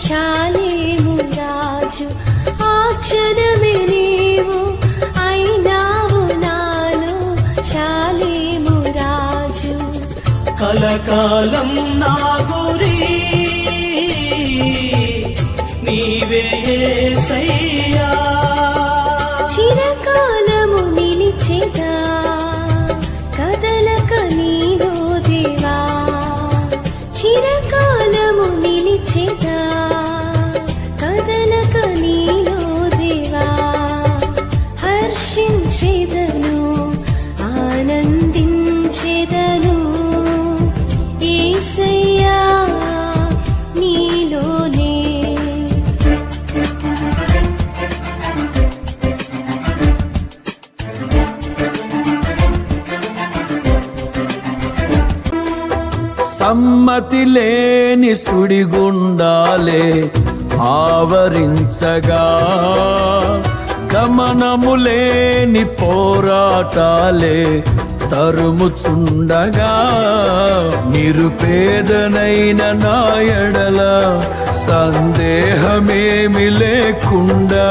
శాలేము రాజు ఆ క్షణమే నీవు అయినావు నాలో శాలేము రాజు. కలకాలం నా గురి నీవే యేసయ్యా, చిరకాలము నిలిచెదా కదలక నీలో దేవా, చిరకాలము నిలిచెదా కదలక నీలో దేవా. హర్షించెదను ఆనందించెదను యేసయ్యా నీలోనే. సమ్మతి లేని సుడిగుండాలే ఆవరించగా, గమనము లేని పోరాటాలే తరుముచుండగా, నిరుపేదనైన నా ఎడల సందేహమేమి లేకుండా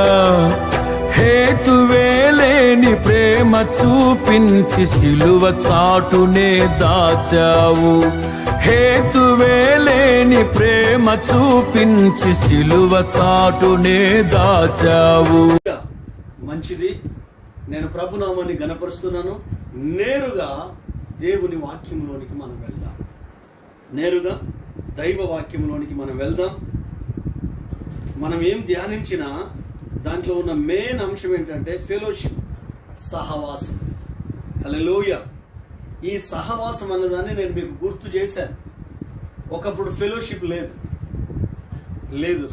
హేతువే లేని ప్రేమ చూపించి సిలువ చాటునే దాచావు. హేతువే లేని ప్రేమ చూపించి సిలువ చాటునే దాచావు. మంచిది, నేను ప్రభునామాన్ని గణపరుస్తున్నాను. నేరుగా దేవుని వాక్యంలోనికి మనం వెళ్దాం. నేరుగా దైవ వాక్యంలోనికి మనం వెళ్దాం. మనం ఏం ధ్యానించినా దాంట్లో ఉన్న మెయిన్ అంశం ఏంటంటే ఫెలోషిప్, సహవాసం. హల్లెలూయా. ఈ సహవాసం అన్నదాన్ని నేను మీకు గుర్తు చేశాను. ఒకప్పుడు ఫెలోషిప్ లేదు,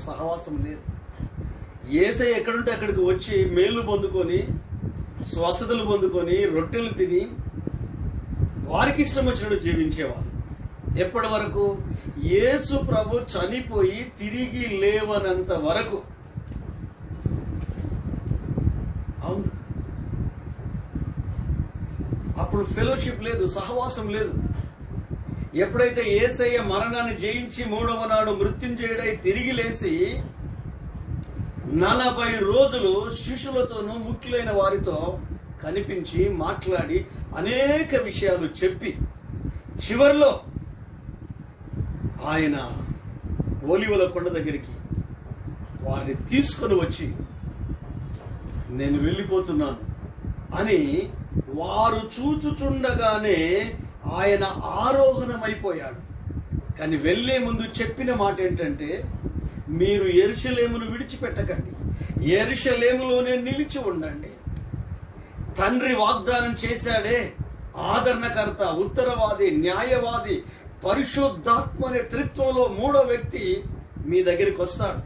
సహవాసం లేదు. యేసయ్య ఎక్కడుంటే అక్కడికి వచ్చి మేలు పొందుకొని, స్వస్థతలు పొందుకొని, రొట్టెలు తిని వారికి ఇష్టం వచ్చినట్టు జీవించేవారు. ఎప్పటి వరకు? యేసు ప్రభు చనిపోయి తిరిగి లేవనంత వరకు. అవును, అప్పుడు ఫెలోషిప్ లేదు, సహవాసం లేదు. ఎప్పుడైతే యేసయ్య మరణాన్ని జయించి మూడవ నాడు మృత్యుంజయుడై తిరిగి లేచి 40 రోజులు శిష్యులతోనూ ముఖ్యులైన వారితో కనిపించి మాట్లాడి అనేక విషయాలు చెప్పి చివర్లో ఆయన ఒలీవల కొండ దగ్గరికి వారిని తీసుకొని వచ్చి నేను వెళ్ళిపోతున్నాను అని వారు చూచుచుండగానే ఆయన ఆరోహణమైపోయాడు. కానీ వెళ్లే ముందు చెప్పిన మాట ఏంటంటే, మీరు యెరూషలేమును విడిచిపెట్టకండి, యెరూషలేములోనే నిలిచి ఉండండి. తండ్రి వాగ్దానం చేశాడే, ఆదరణకర్త, ఉత్తరవాది, న్యాయవాది, పరిశుద్ధాత్మ అనే త్రిత్వంలో 3వ వ్యక్తి మీ దగ్గరికి వస్తాడు.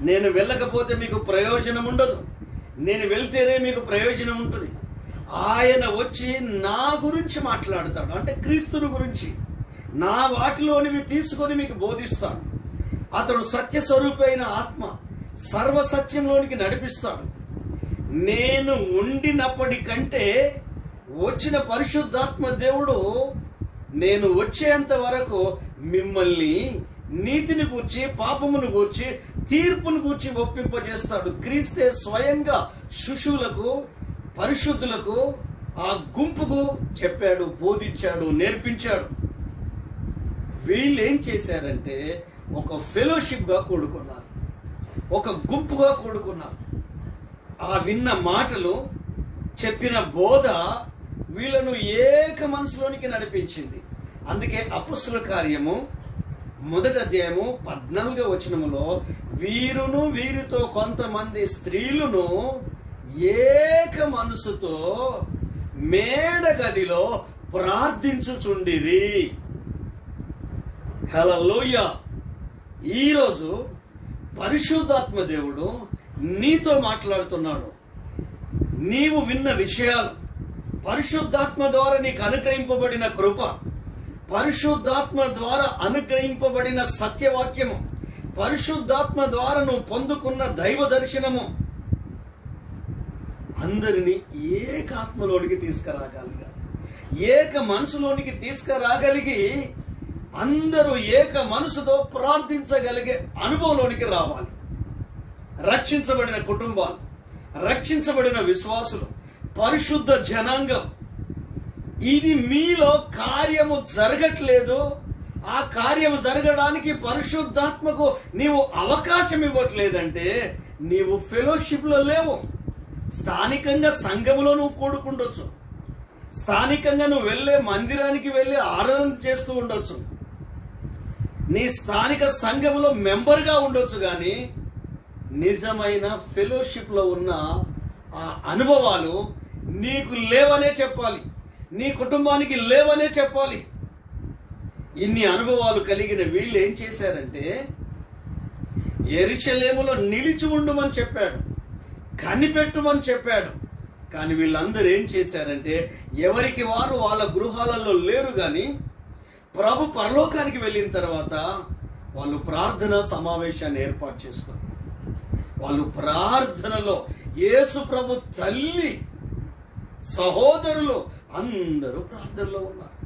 నేను వెళ్ళకపోతే మీకు ప్రయోజనం ఉండదు, నేను వెళ్తేనే మీకు ప్రయోజనం ఉంటుంది. ఆయన వచ్చి నా గురించి మాట్లాడతాడు, అంటే క్రీస్తుని గురించి, నా వాటిలోనివి తీసుకొని మీకు బోధిస్తాడు. అతడు సత్య స్వరూపైన ఆత్మ, సర్వసత్యంలోనికి నడిపిస్తాడు. నేను ఉండినప్పటికంటే వచ్చిన పరిశుద్ధాత్మ దేవుడు నేను వచ్చేంత వరకు మిమ్మల్ని నీతిని గూర్చి, పాపమును గూర్చి, తీర్పును గూర్చి ఒప్పింపజేస్తాడు. క్రీస్తే స్వయంగా శిష్యులకు, పరిశుద్ధులకు, ఆ గుంపుకు చెప్పాడు, బోధించాడు, నేర్పించాడు. వీళ్ళు ఏం చేశారంటే ఒక ఫెలోషిప్ గా కూడుకున్నారు, ఒక గుంపుగా కూడుకున్నారు. ఆ విన్న మాటలు, చెప్పిన బోధ వీళ్ళను ఏక మనసులోనికి నడిపించింది. అందుకే అపొస్తలుల కార్యము 1వ అధ్యాయము 14వ వచనములో వీరును వీరితో కొంతమంది స్త్రీలను ఏక మనసుతో మేడ గదిలో ప్రార్థించుచుండిరి. హల్లెలూయా. ఈరోజు పరిశుద్ధాత్మ దేవుడు నీతో మాట్లాడుతున్నాడు. నీవు విన్న విషయాలు, పరిశుద్ధాత్మ ద్వారా నీకు అనుగ్రహింపబడిన కృప, పరిశుద్ధాత్మ ద్వారా అనుగ్రహింపబడిన సత్యవాక్యము, పరిశుద్ధాత్మ ద్వారా నువ్వు పొందుకున్న దైవ దర్శనము అందరినీ ఏకాత్మలోనికి తీసుకురాగలిగా, ఏక మనసులోనికి తీసుకురాగలిగి అందరూ ఏక మనసుతో ప్రార్థించగలిగే అనుభవంలోనికి రావాలి. రక్షించబడిన కుటుంబాలు, రక్షించబడిన విశ్వాసులు, పరిశుద్ధ జనాంగం, ఇది మీలో కార్యము జరగట్లేదు. ఆ కార్యము జరగడానికి పరిశుద్ధాత్మకు నీవు అవకాశం ఇవ్వట్లేదంటే నీవు ఫెలోషిప్ లో లేవు. స్థానికంగా సంఘములో నువ్వు కూడుకుండొచ్చు, స్థానికంగా నువ్వు వెళ్ళే మందిరానికి వెళ్ళి ఆరాధన చేస్తూ ఉండొచ్చు, నీ స్థానిక సంఘములో మెంబర్గా ఉండొచ్చు, కానీ నిజమైన ఫెలోషిప్ లో ఉన్న ఆ అనుభవాలు నీకు లేవనే చెప్పాలి, నీ కుటుంబానికి లేవనే చెప్పాలి. ఇన్ని అనుభవాలు కలిగిన వీళ్ళు ఏం చేశారంటే యెరూషలేములో నిలిచి ఉండుమని చెప్పాడు, కనిపెట్టుమని చెప్పాడు. కానీ వీళ్ళందరూ ఏం చేశారంటే ఎవరికి వారు వాళ్ళ గృహాలలో లేరు. గాని ప్రభు పరలోకానికి వెళ్ళిన తర్వాత వాళ్ళు ప్రార్థనా సమావేశాన్ని ఏర్పాటు చేసుకున్నారు. వాళ్ళు ప్రార్థనలో యేసు ప్రభు తల్లి, సహోదరులు అందరూ ప్రార్థనలో ఉన్నారు,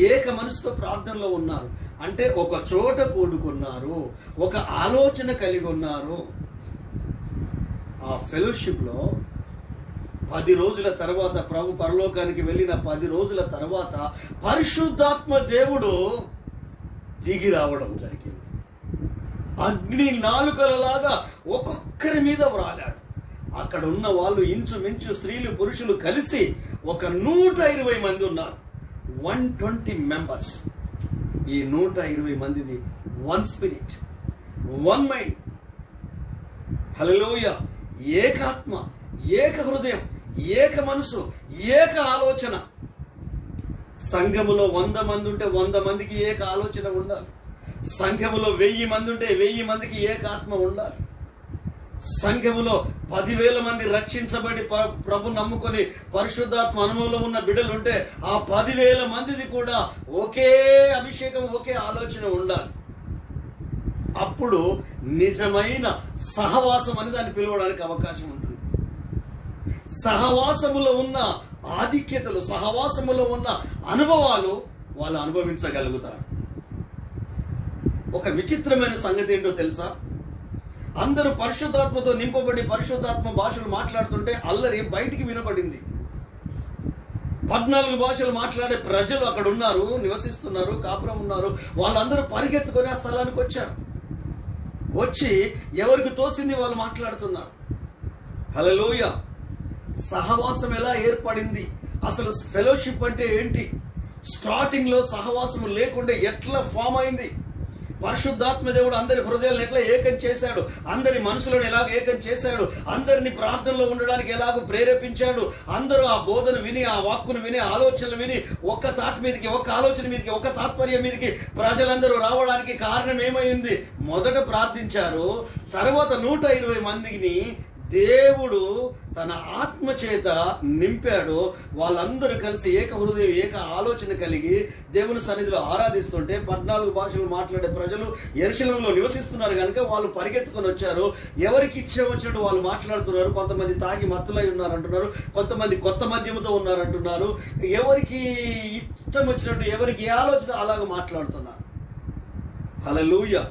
ఏక మనసుతో ప్రార్థనలో ఉన్నారు. అంటే ఒక చోట కూడుకున్నారు, ఒక ఆలోచన కలిగి ఉన్నారు. ఆ ఫెలోషిప్ లో 10 రోజుల తర్వాత, ప్రభు పరలోకానికి వెళ్ళిన 10 రోజుల తర్వాత పరిశుద్ధాత్మ దేవుడు దిగి రావడం జరిగింది. అగ్ని నాలుకలలాగా ఒక్కొక్కరి మీద వ్రాలాడు. అక్కడ ఉన్న వాళ్ళు ఇంచుమించు స్త్రీలు పురుషులు కలిసి ఒక 120 మంది ఉన్నారు. 120 మెంబర్స్. ఈ 120 మందిది వన్ స్పిరిట్, వన్ మైండ్. హల్లెలూయా. ఏకాత్మ, ఏక హృదయం, ఏక మనసు, ఏక ఆలోచన. సంఘములో 100 మంది ఉంటే 100 మందికి ఏక ఆలోచన ఉండాలి. సంఘములో 1000 మంది ఉంటే 1000 మందికి ఏకాత్మ ఉండాలి. సంఘములో 10,000 మంది రక్షించబడి ప్రభు నమ్ముకొని పరిశుద్ధాత్మ అనుభవంలో ఉన్న బిడ్డలు ఉంటే ఆ 10,000 మందిది కూడా ఒకే అభిషేకం, ఒకే ఆలోచన ఉండాలి. అప్పుడు నిజమైన సహవాసం అని దాన్ని పిలవడానికి అవకాశం ఉంటుంది. సహవాసములో ఉన్న ఆధిక్యతలు, సహవాసములో ఉన్న అనుభవాలు వాళ్ళు అనుభవించగలుగుతారు. ఒక విచిత్రమైన సంగతి ఏంటో తెలుసా? అందరూ పరిశుద్ధాత్మతో నింపబడి పరిశుద్ధాత్మ భాషలు మాట్లాడుతుంటే అల్లరి బయటికి వినపడింది. 14 భాషలు మాట్లాడే ప్రజలు అక్కడ ఉన్నారు, నివసిస్తున్నారు, కాపురం ఉన్నారు. వాళ్ళందరూ పరిగెత్తుకొని ఆ స్థలానికి వచ్చారు. వచ్చి ఎవరికి తోసింది వాళ్ళు మాట్లాడుతున్నారు. హల్లెలూయా. సహవాసం ఎలా ఏర్పడింది? అసలు ఫెలోషిప్ అంటే ఏంటి? స్టార్టింగ్ లో సహవాసము లేకుండా ఎట్లా ఫామ్ అయింది? పరిశుద్ధాత్మ దేవుడు అందరి హృదయాలను ఎట్లా ఏకం చేశాడు, అందరి మనసులను ఎలాగ ఏకం చేశాడు, అందరిని ప్రార్థనలో ఉండడానికి ఎలాగో ప్రేరేపించాడు. అందరూ ఆ బోధన విని, ఆ వాక్కును విని, ఆలోచనలు విని ఒక్క తాటి మీదకి, ఒక్క ఆలోచన మీదకి, ఒక్క తాత్పర్యం మీదకి ప్రజలందరూ రావడానికి కారణం ఏమైంది? మొదట ప్రార్థించారు, తర్వాత 120 మందిని దేవుడు తన ఆత్మ చేత నింపాడు. వాళ్ళందరూ కలిసి ఏక హృదయం, ఏక ఆలోచన కలిగి దేవుని సన్నిధిలో ఆరాధిస్తుంటే 14 భాషలు మాట్లాడే ప్రజలు యెరూషలేములో నివసిస్తున్నారు కనుక వాళ్ళు పరిగెత్తుకొని వచ్చారు. ఎవరికి ఇచ్చే వచ్చినట్టు వాళ్ళు మాట్లాడుతున్నారు. కొంతమంది తాగి మత్తులై ఉన్నారంటున్నారు, కొంతమంది కొత్త మద్యముతో ఉన్నారంటున్నారు. ఎవరికి ఇష్టం వచ్చినట్టు, ఎవరికి ఏ ఆలోచన అలాగ మాట్లాడుతున్నారు. హల్లెలూయా.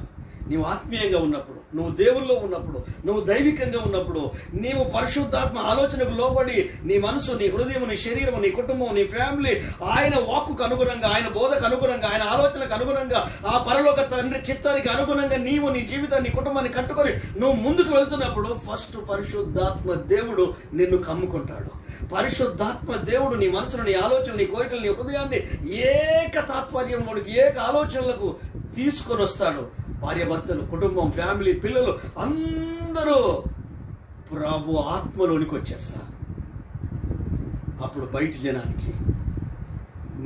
నీవు ఆత్మీయంగా ఉన్నప్పుడు, నువ్వు దేవుల్లో ఉన్నప్పుడు, నువ్వు దైవికంగా ఉన్నప్పుడు, నీవు పరిశుద్ధాత్మ ఆలోచనకు లోబడి నీ మనసు, నీ హృదయం, నీ శరీరం, నీ కుటుంబం, నీ ఫ్యామిలీ ఆయన వాక్కుకు అనుగుణంగా, ఆయన బోధకు అనుగుణంగా, ఆయన ఆలోచనకు అనుగుణంగా, ఆ పరలోక తండ్రి చిత్తానికి అనుగుణంగా నీవు నీ జీవితాన్ని, నీ కుటుంబాన్ని కట్టుకొని నువ్వు ముందుకు వెళ్తున్నప్పుడు ఫస్ట్ పరిశుద్ధాత్మ దేవుడు నిన్ను కమ్ముకుంటాడు. పరిశుద్ధాత్మ దేవుడు నీ మనసును, నీ ఆలోచన, నీ కోరికలు, నీ హృదయాన్ని ఏక తాత్పర్యంలోనికి, ఏక ఆలోచనలకు తీసుకొని వస్తాడు. భార్య భర్తలు, కుటుంబం, ఫ్యామిలీ, పిల్లలు అందరూ ప్రభు ఆత్మలోనికి వచ్చేస్తారు. అప్పుడు బయటి జనానికి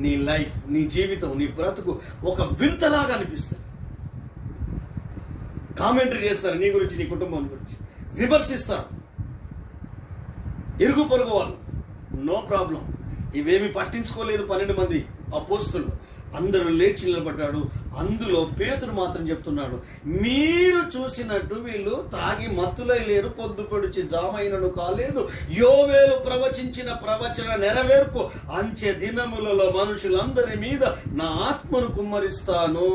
నీ లైఫ్, నీ జీవితం, నీ బ్రతుకు ఒక వింతలాగా అనిపిస్తుంది. కామెంటరీ చేస్తారు నీ గురించి, నీ కుటుంబం గురించి, విమర్శిస్తారు. ఇరుగు పొరుగు వాళ్ళు నో ప్రాబ్లం, ఇవేమి పట్టించుకోలేదు 12 మంది అపోస్తులు. అందరూ లేచి నిలబడ్డాడు. అందులో పేతురు మాత్రం చెప్తున్నాడు, మీరు చూసినట్టు వీళ్ళు తాగి మత్తులై లేరు, పొద్దు పొడిచి జామైనను కాలేదు. యోవేలు ప్రవచించిన ప్రవచన నెరవేర్పు, అంచె దినములలో మనుషులందరి మీద నా ఆత్మను కుమ్మరిస్తాను,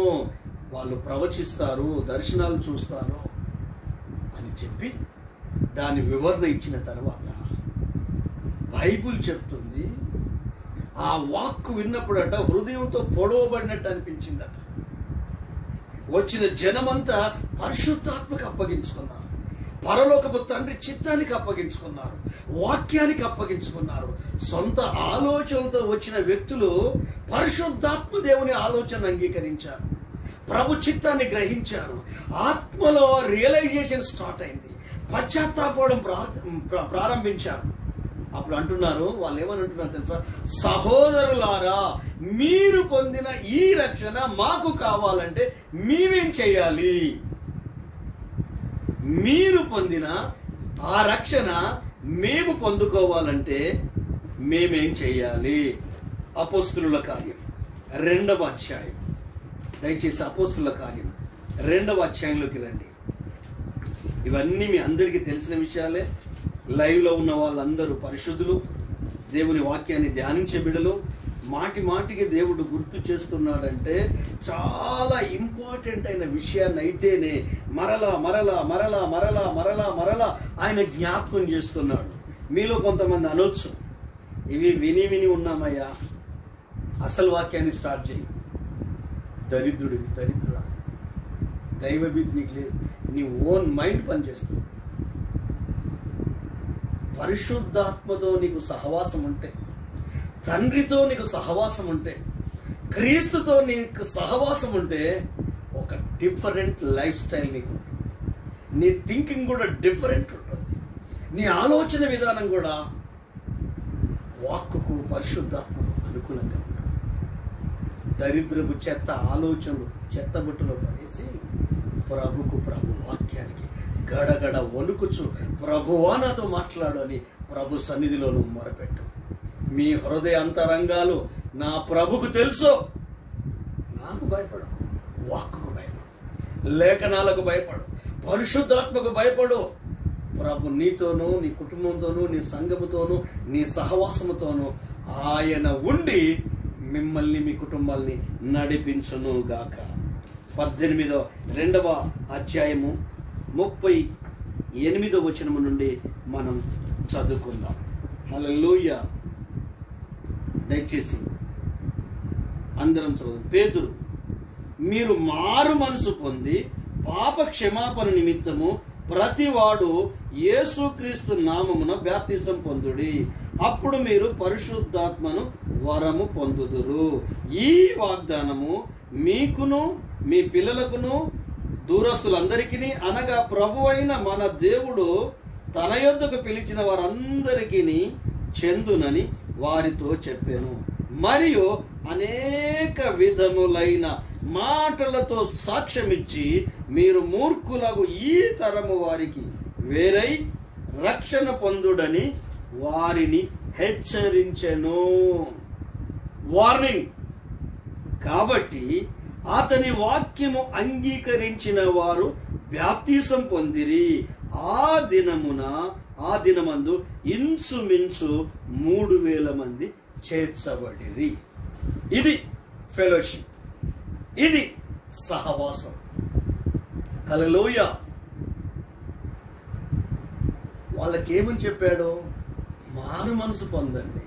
వాళ్ళు ప్రవచిస్తారు, దర్శనాలు చూస్తారు అని చెప్పి దాని వివరణ ఇచ్చిన తర్వాత బైబిల్ చెప్తుంది, ఆ వాక్కు విన్నప్పుడట హృదయంతో పొడవబడినట్టు అనిపించిందట. వచ్చిన జనమంతా పరిశుద్ధాత్మకు అప్పగించుకున్నారు, పరలోకపు తండ్రి చిత్తానికి అప్పగించుకున్నారు, వాక్యానికి అప్పగించుకున్నారు. సొంత ఆలోచనతో వచ్చిన వ్యక్తులు పరిశుద్ధాత్మ దేవుని ఆలోచన అంగీకరించారు, ప్రభు చిత్తాన్ని గ్రహించారు. ఆత్మలో రియలైజేషన్ స్టార్ట్ అయింది, పశ్చాత్తాపడం ప్రారంభించారు. అప్పుడు అంటున్నారు, వాళ్ళు ఏమని అంటున్నారు తెలుసా? సహోదరులారా, మీరు పొందిన ఈ రక్షణ మాకు కావాలంటే మేమేం చేయాలి? మీరు పొందిన ఆ రక్షణ మేము పొందుకోవాలంటే మేమేం చేయాలి? అపోస్తుల కార్యం 2వ అధ్యాయం, దయచేసి అపోస్తుల కార్యం 2వ అధ్యాయంలోకి రండి. ఇవన్నీ మీ అందరికీ తెలిసిన విషయాలే. లైవ్ లో ఉన్న వాళ్ళందరూ పరిశుద్ధులు, దేవుని వాక్యాన్ని ధ్యానించే బిడ్డలు. మాటి మాటికి దేవుడు గుర్తు చేస్తున్నాడంటే చాలా ఇంపార్టెంట్ అయిన విషయాన్ని అయితేనే మరలా మరలా మరలా మరలా మరలా మరలా ఆయన జ్ఞాపకం చేస్తున్నాడు. మీలో కొంతమంది అనొచ్చు, ఇవి విని విని ఉన్నామయ్యా, అసలు వాక్యాన్ని స్టార్ట్ చేయి. దరిద్రుడివి, దరిద్రుడా, దైవభీతి నీకు లేదు, నీ ఓన్ మైండ్ పనిచేస్తుంది. పరిశుద్ధాత్మతో నీకు సహవాసం ఉంటే, తండ్రితో నీకు సహవాసం ఉంటే, క్రీస్తుతో నీకు సహవాసం ఉంటే ఒక డిఫరెంట్ లైఫ్ స్టైల్ నీకు ఉంటుంది. నీ థింకింగ్ కూడా డిఫరెంట్ ఉంటుంది, నీ ఆలోచన విధానం కూడా వాక్కుకు పరిశుద్ధాత్మకు అనుకూలంగా ఉంటుంది. దరిద్రపు చెత్త ఆలోచనలు చెత్తబుట్టలో పడేసి ప్రభుకు, ప్రభు వాక్యానికి గడగడ వణుకుచు ప్రభువా నాతో మాట్లాడు అని ప్రభు సన్నిధిలో నువ్వు మొరపెట్టు. మీ హృదయ అంతరంగాలు నా ప్రభుకు తెలుసు. నాకు భయపడు, వాక్కుకు భయపడు, లేఖనాలకు భయపడు, పరిశుద్ధాత్మకు భయపడు. ప్రభు నీతోనూ, నీ కుటుంబంతోనూ, నీ సంఘముతోనూ, నీ సహవాసముతోనూ ఆయన ఉండి మిమ్మల్ని, మీ కుటుంబాల్ని నడిపించును గాక. 2వ అధ్యాయము 38వ వచనము నుండి మనం చదువుకుందాం. హల్లెలూయా. దయచేసి అందరం చదువు. పేతురు, మీరు మారు మనసు పొంది పాప క్షమాపణ నిమిత్తము ప్రతివాడు యేసుక్రీస్తు నామమున బాప్తిసం పొందుడి, అప్పుడు మీరు పరిశుద్ధాత్మను వరము పొందుదురు. ఈ వాగ్దానము మీకును మీ పిల్లలకును దూరస్తులందరికీ, అనగా ప్రభువైన మన దేవుడు తన యొద్దకు పిలిచిన వారందరికీ చెందునని వారితో చెప్పాను. మరియు అనేక విధములైన మాటలతో సాక్ష్యమిచ్చి మీరు మూర్ఖులకు ఈ తరము వారికి వేరై రక్షణ పొందుడని వారిని హెచ్చరించెను. వార్నింగ్. కాబట్టి అతని వాక్యము అంగీకరించిన వారు బాప్తిసం పొందిరి. ఆ దినమందు ఇంచుమించు 3000 మంది చేర్చబడిరి. ఇది ఫెలోషిప్, ఇది సహవాసం. హల్లెలూయా. వాళ్ళకేమని చెప్పాడు? మారు మనసు పొందండి,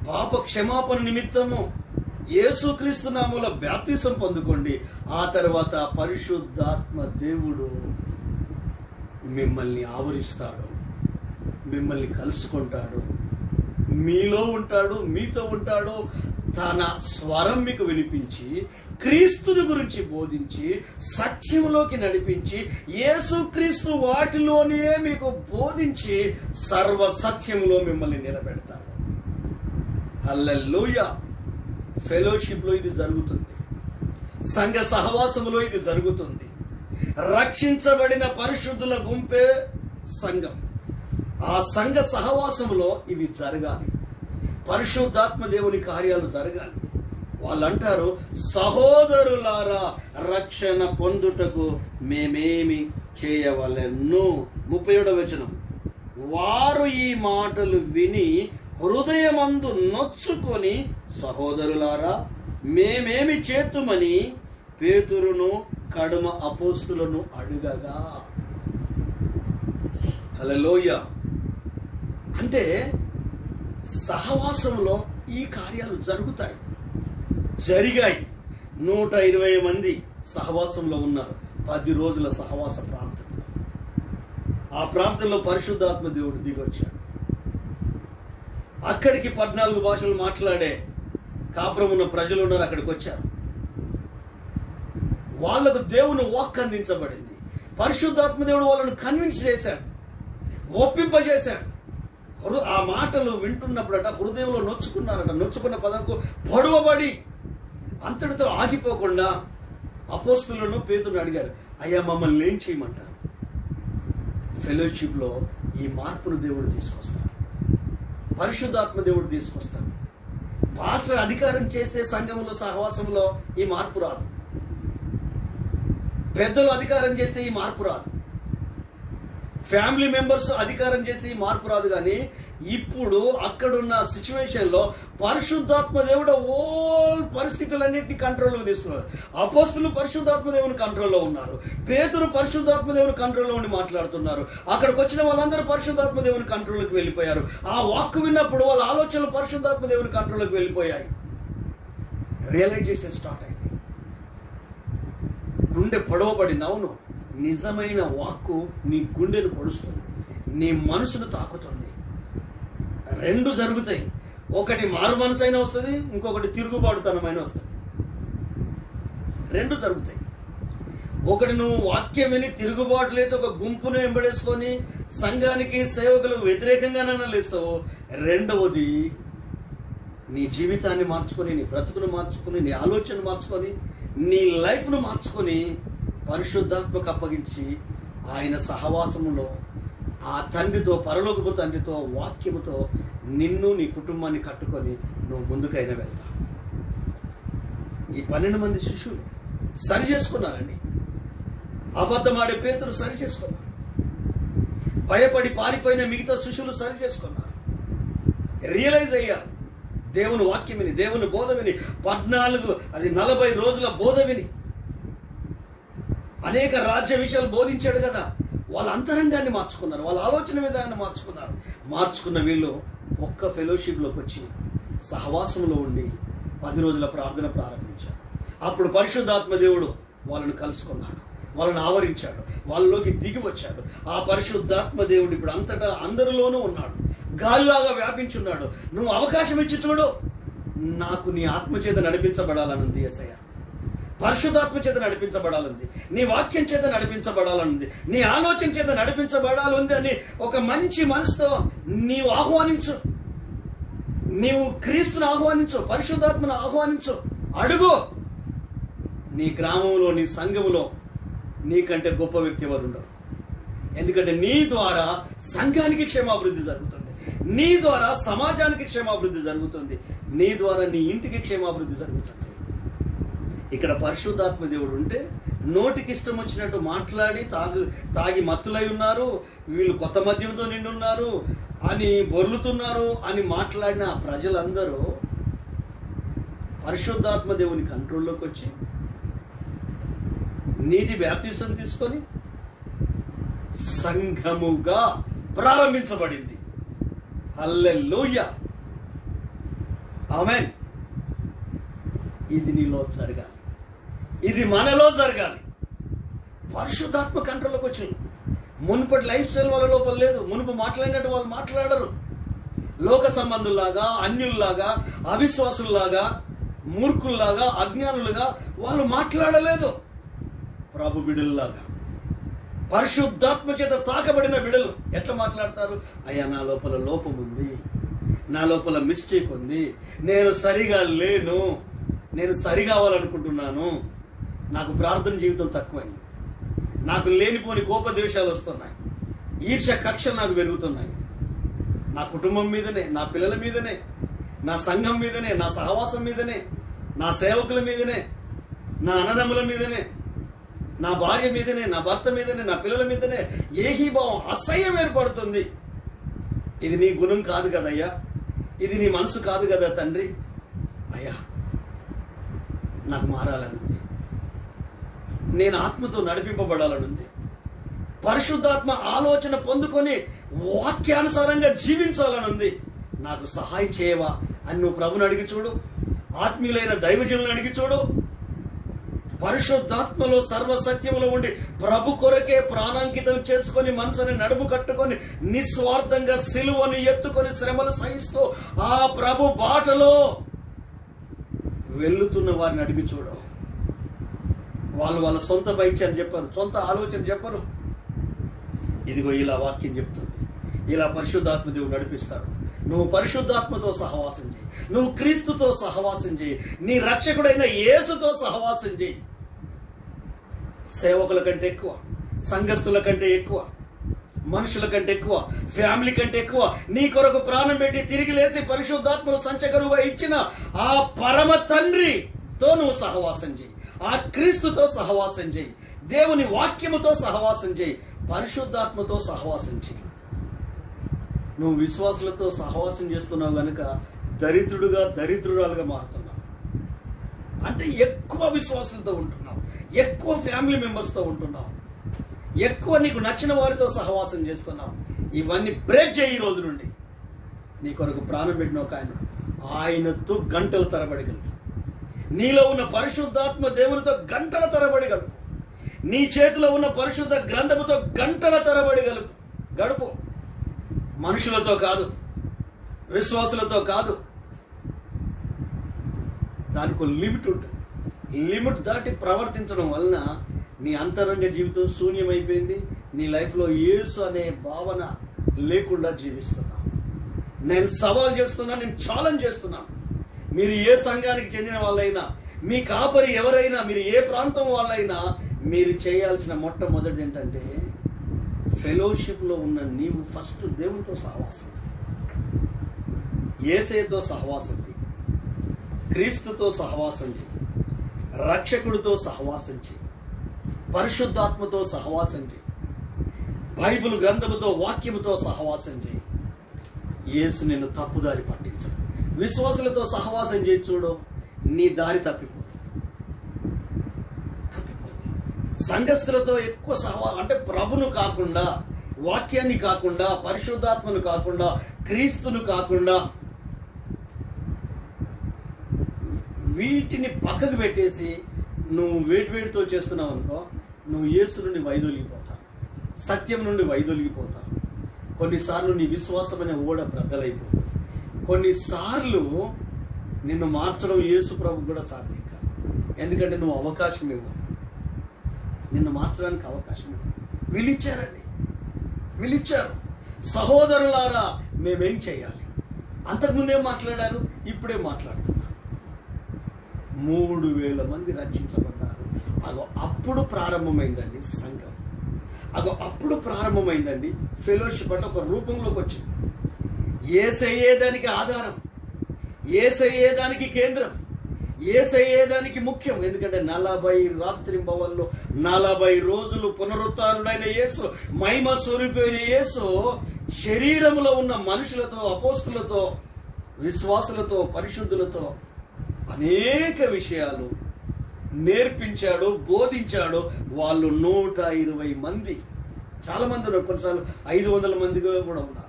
పాప క్షమాపణ నిమిత్తము యేసుక్రీస్తు నామములో బాప్తిసం పొందుకోండి. ఆ తర్వాత పరిశుద్ధాత్మ దేవుడు మిమ్మల్ని ఆవరిస్తాడు, మిమ్మల్ని కలుసుకుంటాడు, మీలో ఉంటాడు, మీతో ఉంటాడు. తన స్వరం మీకు వినిపించి, క్రీస్తుని గురించి బోధించి, సత్యంలోకి నడిపించి, యేసుక్రీస్తు వాటిలోనే మీకు బోధించి సర్వ సత్యములో మిమ్మల్ని నిలబెడతాడు. హల్లెలూయా. ఫెలోషిప్ లో ఇది జరుగుతుంది, సంఘ సహవాసములో ఇది జరుగుతుంది. రక్షించబడిన పరిశుద్ధుల గుంపే సంఘం. ఆ సంఘ సహవాసములో ఇవి జరగాలి. పరిశుద్ధాత్మ దేవుని కార్యాలు జరగాలి. వాళ్ళు అంటారు, సహోదరులారా, రక్షణ పొందుటకు మేమేమి చేయవలెను. 37వ వచనం, వారు ఈ మాటలు విని హృదయమందు నొచ్చుకొని, సహోదరులారా మేమేమి చేతుమని పేతురును కడుమ అపోస్తులను అడుగగా. హల్లెలూయా. అంటే సహవాసంలో ఈ కార్యాలు జరుగుతాయి, జరిగాయి. 120 మంది సహవాసంలో ఉన్నారు 10 రోజుల సహవాస ప్రార్థనలో. ఆ ప్రార్థనలో పరిశుద్ధాత్మ దేవుడు దిగొచ్చాడు. అక్కడికి 14 భాషలు మాట్లాడే కాపురం ఉన్న ప్రజలు ఉన్నారు, అక్కడికి వచ్చారు. వాళ్లకు దేవుని వాక్ అందించబడింది. పరిశుద్ధాత్మ దేవుడు వాళ్ళను కన్విన్స్ చేశాడు, ఒప్పింపజేశాడు. ఆ మాటలు వింటున్నప్పుడట హృదయంలో నొచ్చుకున్నారట. నొచ్చుకున్న పదంకు పొడవబడి అంతటితో ఆగిపోకుండా అపోస్తులను పేతురును అడిగారు, అయ్యా మమ్మల్ని ఏం చేయమంటారు? ఫెలోషిప్ లో ఈ మార్పును దేవుడు తీసుకొస్తాడు, పరిశుద్ధాత్మ దేవుడు తీసుకొస్తాడు. పాస్టర్ అధికారం చేస్తే సంఘంలో సహవాసంలో ఈ మార్పు రాదు, పెద్దలు అధికారం చేస్తే ఈ మార్పు రాదు, ఫ్యామిలీ మెంబర్స్ అధికారం చేస్తే ఈ మార్పు రాదు. కానీ ఇప్పుడు అక్కడున్న సిచ్యువేషన్ లో పరిశుద్ధాత్మ దేవుడు ఓల్ పరిస్థితులన్నింటినీ కంట్రోల్లో తీసుకున్నారు. అపోస్తులు పరిశుద్ధాత్మ దేవుని కంట్రోల్లో ఉన్నారు, పేతురు పరిశుద్ధాత్మ దేవుని కంట్రోల్లో ఉండి మాట్లాడుతున్నారు. అక్కడికి వచ్చిన వాళ్ళందరూ పరిశుద్ధాత్మ దేవుని కంట్రోల్కి వెళ్ళిపోయారు. ఆ వాక్కు విన్నప్పుడు వాళ్ళ ఆలోచనలు పరిశుద్ధాత్మ దేవుని కంట్రోల్కి వెళ్ళిపోయాయి. రియలైజేషన్ స్టార్ట్ అయింది, గుండె పొడవబడింది. అవును, నిజమైన వాక్కు నీ గుండెను పొడుస్తుంది, నీ మనసును తాకుతుంది. 2 జరుగుతాయి. ఒకటి మారు మనసు అయినా వస్తుంది, ఇంకొకటి తిరుగుబాటుతనమైన వస్తుంది. 2 జరుగుతాయి. ఒకటి నువ్వు వాక్యం విని తిరుగుబాటు లేచి ఒక గుంపును వెంబడేసుకొని సంఘానికి సేవకులకు వ్యతిరేకంగానైనా లేస్తావు. 2వది నీ జీవితాన్ని మార్చుకొని, నీ బ్రతుకును మార్చుకొని, నీ ఆలోచన మార్చుకొని, నీ లైఫ్ను మార్చుకొని పరిశుద్ధాత్మకు అప్పగించి ఆయన సహవాసములో ఆ తండ్రితో, పరలోకపు తండ్రితో, వాక్యముతో నిన్ను నీ కుటుంబాన్ని కట్టుకొని నువ్వు ముందుకైనా వెళ్తావు. ఈ 12 మంది శిష్యులు సరి చేసుకున్నారండి. అబద్ధమాడే పేతురు సరి చేసుకున్నారు, భయపడి పారిపోయిన మిగతా శిష్యులు సరి చేసుకున్నారు. రియలైజ్ అయ్యారు, దేవుని వాక్యం విని, దేవుని బోధ విని, 40 రోజుల బోధ విని అనేక రాజ్య విషయాలు బోధించాడు కదా. వాళ్ళ అంతరంగాన్ని మార్చుకున్నారు, వాళ్ళ ఆలోచన విధానాన్ని మార్చుకున్నారు. మార్చుకున్న వీళ్ళు ఒక్క ఫెలోషిప్లోకి వచ్చి సహవాసంలో ఉండి 10 రోజుల ప్రార్థన ప్రారంభించారు. అప్పుడు పరిశుద్ధాత్మ దేవుడు వాళ్ళను కలుసుకున్నాడు, వాళ్ళని ఆవరించాడు, వాళ్ళలోకి దిగి వచ్చాడు. ఆ పరిశుద్ధాత్మ దేవుడు ఇప్పుడు అంతటా అందరిలోనూ ఉన్నాడు, గాలిలాగా వ్యాపించున్నాడు. నువ్వు అవకాశం ఇచ్చి చూడు. నాకు నీ ఆత్మచేత నడిపించబడాలనుంది యేసయ్య, పరిశుద్ధాత్మ చేత నడిపించబడాలంది, నీ వాక్యం చేత నడిపించబడాలనుంది, నీ ఆలోచన చేత నడిపించబడాలంది అని ఒక మంచి మనసుతో నీవు ఆహ్వానించు. నీవు క్రీస్తును ఆహ్వానించు, పరిశుద్ధాత్మను ఆహ్వానించు, అడుగు. నీ గ్రామంలో, నీ సంఘములో నీకంటే గొప్ప వ్యక్తి ఎవరు ఉండరు. ఎందుకంటే నీ ద్వారా సంఘానికి క్షేమాభివృద్ధి జరుగుతుంది, నీ ద్వారా సమాజానికి క్షేమాభివృద్ధి జరుగుతుంది, నీ ద్వారా నీ ఇంటికి క్షేమాభివృద్ధి జరుగుతుంది. ఇక్కడ పరిశుద్ధాత్మ దేవుడు ఉంటే నోటికి ఇష్టం వచ్చినట్టు మాట్లాడి తాగి మత్తులై ఉన్నారు, వీళ్ళు కొత్త మద్యంతో నిండున్నారు అని బొర్లుతున్నారు అని మాట్లాడిన ఆ ప్రజలందరూ పరిశుద్ధాత్మ దేవుని కంట్రోల్లోకి వచ్చి నీటి బాప్తిసం తీసుకొని సంఘముగా ప్రారంభించబడింది. హల్లెలూయా, ఆమేన్. ఇది నీలో జరగాలి, ఇది మనలో జరగాలి. పరిశుద్ధాత్మ కంట్రోల్లోకి వచ్చింది. మునుపటి లైఫ్ స్టైల్ వాళ్ళ లోపల లేదు. మునుపు మాట్లాడినట్టు వాళ్ళు మాట్లాడరు. లోక సంబంధుల్లాగా, అన్యుల్లాగా, అవిశ్వాసుల్లాగా, మూర్ఖుల్లాగా, అజ్ఞానులుగా వాళ్ళు మాట్లాడలేదు. ప్రభు బిడ్డల్లాగా, పరిశుద్ధాత్మ చేత తాకబడిన బిడ్డలు ఎట్లా మాట్లాడతారు? అయ్యా, నా లోపల లోపం ఉంది, నా లోపల మిస్టేక్ ఉంది, నేను సరిగా లేను, నేను సరి కావాలనుకుంటున్నాను, నాకు ప్రార్థన జీవితం తక్కువైంది, నాకు లేనిపోని కోపద్వేషాలు వస్తున్నాయి, ఈర్ష్య కక్షలు నాకు పెరుగుతున్నాయి, నా కుటుంబం మీదనే, నా పిల్లల మీదనే, నా సంఘం మీదనే, నా సహవాసం మీదనే నా సేవకుల మీదనే, నా అన్నదమ్ముల మీదనే, నా భార్య మీదనే, నా భర్త మీదనే, నా పిల్లల మీదనే ఏకీభావం, అసహ్యం ఏర్పడుతుంది. ఇది నీ గుణం కాదు కదయ్యా, ఇది నీ మనసు కాదు కదా తండ్రి. అయ్యా, నాకు మారాలనుంది, నేను ఆత్మతో నడిపింపబడాలనుంది, పరిశుద్ధాత్మ ఆలోచన పొందుకొని వాక్యానుసారంగా జీవించాలనుంది, నాకు సహాయం చేయవా అని నువ్వు ప్రభుని అడిగి చూడు. ఆత్మీయులైన దైవజనులను అడిగి చూడు. పరిశుద్ధాత్మలో సర్వసత్యములో ఉండి ప్రభు కొరకే ప్రాణాంకితం చేసుకొని మనసుని నడుము కట్టుకొని నిస్వార్థంగా సిలువను ఎత్తుకొని శ్రమలు సహిస్తూ ఆ ప్రభు బాటలో వెళ్తున్న వారిని అడిగి చూడు. వాళ్ళు వాళ్ళ సొంత బైక్యం చెప్పరు, సొంత ఆలోచన చెప్పరు. ఇదిగో ఇలా వాక్యం చెప్తుంది, ఇలా పరిశుద్ధాత్మ దేవుడు నడిపిస్తాడు. నువ్వు పరిశుద్ధాత్మతో సహవాసం చేయి, నువ్వు క్రీస్తుతో సహవాసం చేయి, నీ రక్షకుడైన యేసుతో సహవాసం చేయి. సేవకుల కంటే ఎక్కువ, సంఘస్థుల కంటే ఎక్కువ, మనుషుల కంటే ఎక్కువ, ఫ్యామిలీ కంటే ఎక్కువ నీ కొరకు ప్రాణం పెట్టి తిరిగి లేచి పరిశుద్ధాత్మను సంచకరువుగా ఇచ్చిన ఆ పరమ తండ్రితో నువ్వు సహవాసం చేయి, ఆ క్రీస్తుతో సహవాసం చేయి, దేవుని వాక్యముతో సహవాసం చేయి, పరిశుద్ధాత్మతో సహవాసం చేయి. నువ్వు విశ్వాసులతో సహవాసం చేస్తున్నావు గనుక దరిద్రుడుగా దరిద్రురాలుగా మారుతున్నావు. అంటే ఎక్కువ విశ్వాసులతో ఉంటున్నావు, ఎక్కువ ఫ్యామిలీ మెంబర్స్తో ఉంటున్నావు, ఎక్కువ నీకు నచ్చిన వారితో సహవాసం చేస్తున్నావు. ఇవన్నీ బ్రేక్ చేయి. ఈ రోజు నుండి నీ కొరకు ప్రాణం పెట్టిన ఒక ఆయనతో గంటల తరబడిగలడు. నీలో ఉన్న పరిశుద్ధాత్మ దేవునితో గంటల తరబడిగలడు. నీ చేతిలో ఉన్న పరిశుద్ధ గ్రంథముతో గంటల తరబడి గడుపు. మనుషులతో కాదు, విశ్వాసులతో కాదు. దానికి లిమిట్ ఉంటుంది. లిమిట్ దాటి ప్రవర్తించడం వలన నీ అంతరంగ జీవితం శూన్యమైపోయింది. నీ లైఫ్లో యేసు అనే భావన లేకుండా జీవిస్తున్నావు. నేను సవాల్ చేస్తున్నా, నేను ఛాలెంజ్ చేస్తున్నాను. మీరు ఏ సంఘానికి చెందిన వాళ్ళైనా, మీ కాపరి ఎవరైనా, మీరు ఏ ప్రాంతం వాళ్ళైనా, మీరు చేయాల్సిన మొట్టమొదటి ఏంటంటే ఫెలోషిప్ లో ఉన్న నీవు ఫస్ట్ దేవునితో సహవాసం, యేసేతో సహవాసం చేయి, క్రీస్తుతో సహవాసం చేయి, రక్షకుడితో సహవాసం చేయి, పరిశుద్ధాత్మతో సహవాసం చేయి, బైబిల్ గ్రంథముతో వాక్యముతో సహవాసం చేయి. యేసు నిన్ను తప్పుదారి పట్టించడు. విశ్వాసులతో సహవాసం చేయి చూడు, నీ దారి తప్పిపోతుంది. సంఘస్థులతో ఎక్కువ అంటే ప్రభును కాకుండా, వాక్యాన్ని కాకుండా, పరిశుద్ధాత్మను కాకుండా, క్రీస్తును కాకుండా వీటిని పక్కకు పెట్టేసి నువ్వు వేటితో చేస్తున్నావు అనుకో, నువ్వు యేసు నుండి వైదొలిగిపోతావు, సత్యం నుండి వైదొలిగిపోతావు. కొన్నిసార్లు నీ విశ్వాసం అనే ఓడ బ్రద్దలైపోతుంది. కొన్నిసార్లు నిన్ను మార్చడం యేసు ప్రభు కూడా సాధ్యం కాదు. ఎందుకంటే నువ్వు అవకాశం ఇవ్వవు, నిన్ను మార్చడానికి అవకాశం ఇవ్వవు. వీళ్ళిచ్చారండి, వీళ్ళిచ్చారు. సహోదరులారా మేమేం చేయాలి? అంతకుముందేం మాట్లాడారు, ఇప్పుడే మాట్లాడుతున్నారు. 3000 మంది రక్షించబడ్డారు. అగో అప్పుడు ప్రారంభమైందండి సంఘం. అగో అప్పుడు ప్రారంభమైందండి ఫెలోషిప్. అంటే ఒక రూపంలోకి వచ్చింది. యేసయ్యేదానికి ఆధారం, యేసయ్యేదానికి కేంద్రం, యేసయ్యేదానికి ముఖ్యం. ఎందుకంటే 40 రాత్రింబవల్లో 40 రోజులు పునరుత్థానుడైన యేసు, మహిమ స్వరూపైన యేసు శరీరంలో ఉన్న మనుషులతో, అపోస్తులతో, విశ్వాసులతో, పరిశుద్ధులతో అనేక విషయాలు నేర్పించాడు, బోధించాడు. వాళ్ళు 120 మంది, చాలా మంది ఉన్నారు, కొన్నిసార్లు 500 మంది కూడా ఉన్నారు.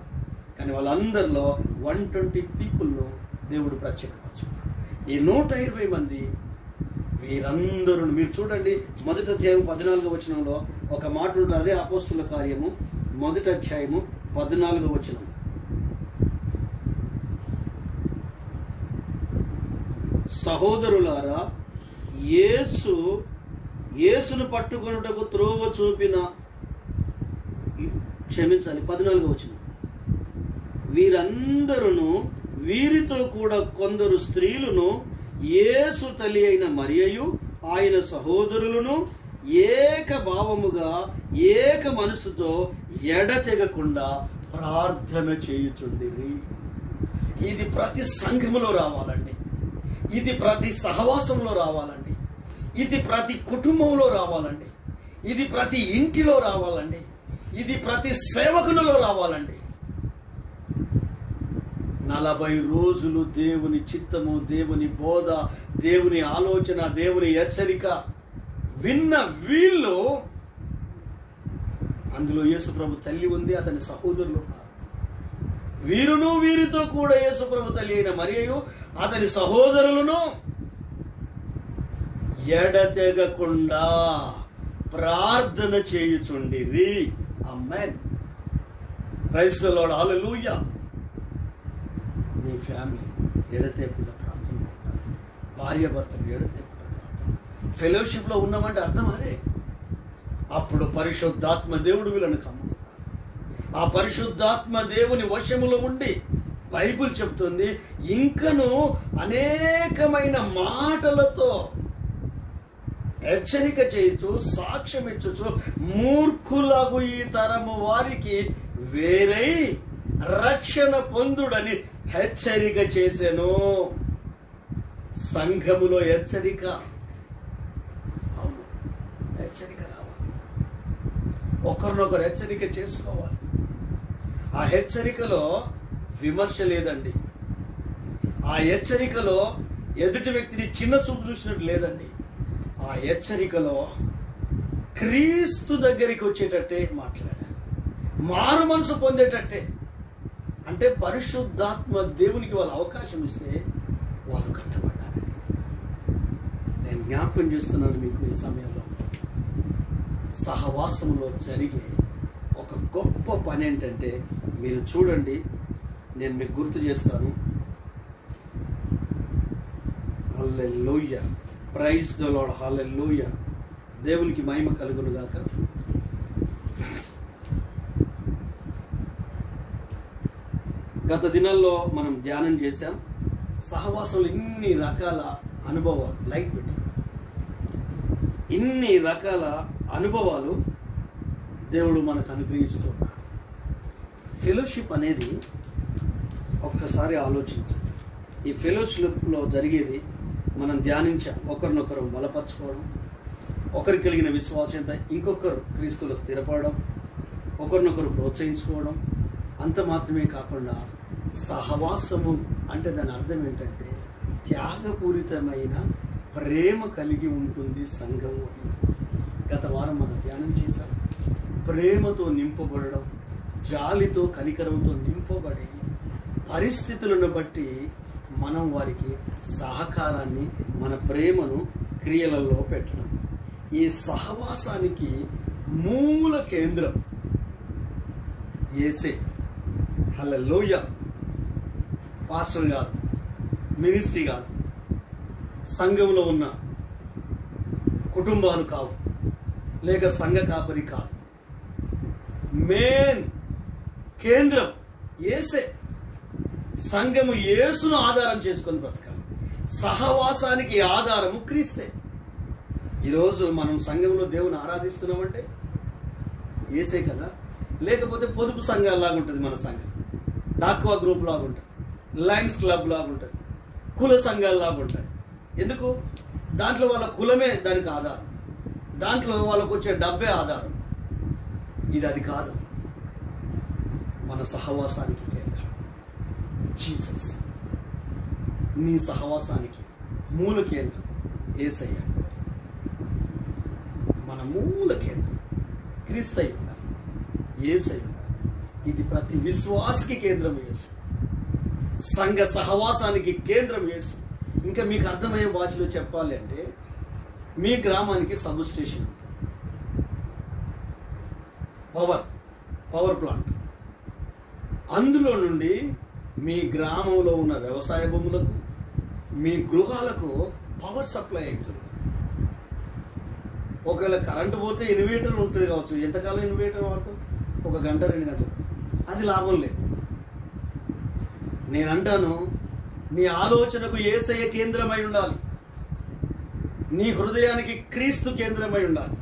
కానీ వాళ్ళందరిలో 120 పీపుల్ను దేవుడు ప్రత్యేకపరచుకున్నాడు. ఈ 120 మంది వీరందరూ మీరు చూడండి, మొదటి అధ్యాయం 14వ వచనంలో ఒక మాట ఉంటుంది. అదే అపోస్తుల కార్యము మొదటి అధ్యాయము 14వ వచనం. సహోదరులారా, యేసును పట్టుకొనుటకు త్రోవ చూపిన, క్షమించాలి 14వ వచనం. వీరందరూ వీరితో కూడా కొందరు స్త్రీలను, యేసు తల్లి అయిన మరియయు ఆయన సహోదరులను ఏక భావముగా ఏక మనసుతో ఎడతెగకుండా ప్రార్థన చేయుచుండిరి. ఇది ప్రతి సంఘములో రావాలండి. ఇది ప్రతి సహవాసంలో రావాలండి. ఇది ప్రతి కుటుంబంలో రావాలండి. ఇది ప్రతి ఇంటిలో రావాలండి. ఇది ప్రతి సేవకునిలో రావాలండి. 40 రోజులు దేవుని చిత్తము, దేవుని బోధ, దేవుని ఆలోచన, దేవుని హెచ్చరిక విన్న వీళ్ళు, అందులో యేసుప్రభు తల్లి ఉంది, అతని సహోదరులు ఉన్నారు. వీరును వీరితో కూడా యేసుప్రభు తల్లి అయిన మరియయు అతని సహోదరులను ఎడతెగకుండా ప్రార్థన చేయుచుండిరి. Amen. Praise the Lord. Hallelujah. నీ ఫ్యామిలీ ఎడతెగకుండా ప్రార్థన ఉంటారు. భార్య భర్తలు ఎడతెగకుండా ప్రార్థన. ఫెలోషిప్ లో ఉన్నామంటే అర్థం అదే. అప్పుడు పరిశుద్ధాత్మ దేవుడు వీళ్ళని కమ్ముకున్నాడు. ఆ పరిశుద్ధాత్మ దేవుని వశములో ఉండి బైబిల్ చెప్తుంది, ఇంకను అనేకమైన మాటలతో హెచ్చరిక చేయొచ్చు, సాక్ష్యం ఇచ్చు, మూర్ఖులకు ఈ తరము వారికి వేరై రక్షణ పొందుడని హెచ్చరిక చేసెను. సంఘములో హెచ్చరిక, అవును, హెచ్చరిక రావాలి. ఒకరినొకరు హెచ్చరిక చేసుకోవాలి. ఆ హెచ్చరికలో విమర్శ లేదండి. ఆ హెచ్చరికలో ఎదుటి వ్యక్తిని చిన్న చూపు చూసినట్టు లేదండి. ఆ హెచ్చరికలో క్రీస్తు దగ్గరికి వచ్చేటట్టే మాట్లాడాలి, మారు మనసు పొందేటట్టే. అంటే పరిశుద్ధాత్మ దేవునికి వాళ్ళు అవకాశం ఇస్తే వాళ్ళు కట్టబడ్డారు. నేను జ్ఞాపకం చేస్తున్నాను మీకు ఈ సమయంలో, సహవాసంలో జరిగే ఒక గొప్ప పని ఏంటంటే, మీరు చూడండి, నేను మీకు గుర్తు చేస్తాను. Hallelujah. Praise the Lord. Hallelujah. దేవునికి మహిమ కలుగును గాక. గత దినాల్లో మనం ధ్యానం చేశాం. సహవాసంలో ఇన్ని రకాల అనుభవాలు, లైట్ పెట్టి, ఇన్ని రకాల అనుభవాలు దేవుడు మనకు అనుగ్రహిస్తున్నాడు. ఫెలోషిప్ అనేది ఒక్కసారి ఆలోచించండి. ఈ ఫెలోషిప్లో జరిగేది మనం ధ్యానించాం. ఒకరినొకరు బలపరచుకోవడం, ఒకరు కలిగిన విశ్వాసంతో ఇంకొకరు క్రీస్తులో స్థిరపడడం, ఒకరినొకరు ప్రోత్సహించుకోవడం. అంత మాత్రమే కాకుండా సహవాసము అంటే దాని అర్థం ఏంటంటే త్యాగపూరితమైన ప్రేమ కలిగి ఉంటుంది సంఘము అని గత వారం మనం ధ్యానం చేశాం. ప్రేమతో నింపబడడం, జాలితో, కనికరంతో నింపబడి పరిస్థితులను బట్టి మనం వారికి సహకారాన్ని, మన ప్రేమను క్రియలలో పెట్టడం. ఈ సహవాసానికి మూల కేంద్రం యేసే. హల్లెలూయా. పాస్టర్ కాదు, మినిస్ట్రీ కాదు, సంఘంలో ఉన్న కుటుంబాలు కావు, లేక సంఘ కాపరి కాదు. మెయిన్ కేంద్రం యేసే. సంఘము యేసును ఆధారం చేసుకొని బ్రతకాలి. సహవాసానికి ఆధారము క్రీస్తే. ఈరోజు మనం సంఘంలో దేవుని ఆరాధిస్తున్నామంటే యేసే కదా. లేకపోతే పొదుపు సంఘాలలాగా ఉంటుంది మన సంఘం, డాక్వా గ్రూప్ లాగా ఉంటుంది, లయన్స్ క్లబ్ లాగా ఉంటుంది, కుల సంఘాలలాగా ఉంటుంది. ఎందుకు? దాంట్లో వాళ్ళ కులమే దానికి ఆధారం, దాంట్లో వాళ్ళకు వచ్చే డబ్బే ఆధారం. ఇది అది కాదు. మన సహవాసానికి కేంద్రం జీసస్. నీ సహవాసానికి మూల కేంద్రం యేసయ్య. మన మూల కేంద్రం క్రీస్తయ్య ఉండాలి, యేసయ్య ఉండాలి. ఇది ప్రతి విశ్వాసకి కేంద్రం యేసు. సంఘ సహవాసానికి కేంద్రం యేసు. ఇంకా మీకు అర్థమయ్యే భాషలో చెప్పాలి అంటే, మీ గ్రామానికి సబ్ స్టేషన్, పవర్ ప్లాంట్, అందులో నుండి మీ గ్రామంలో ఉన్న వ్యవసాయ భూములకు, మీ గృహాలకు పవర్ సప్లై అవుతుంది. ఒకవేళ కరెంటు పోతే ఇన్వర్టర్ ఉంటుంది కావచ్చు. ఎంతకాలం ఇన్వర్టర్ వాడతాం? 1 గంట 2 గంటలు. అది లాభం లేదు. నేనంటాను, నీ ఆలోచనకు యేసయ్య కేంద్రమై ఉండాలి. నీ హృదయానికి క్రీస్తు కేంద్రమై ఉండాలి.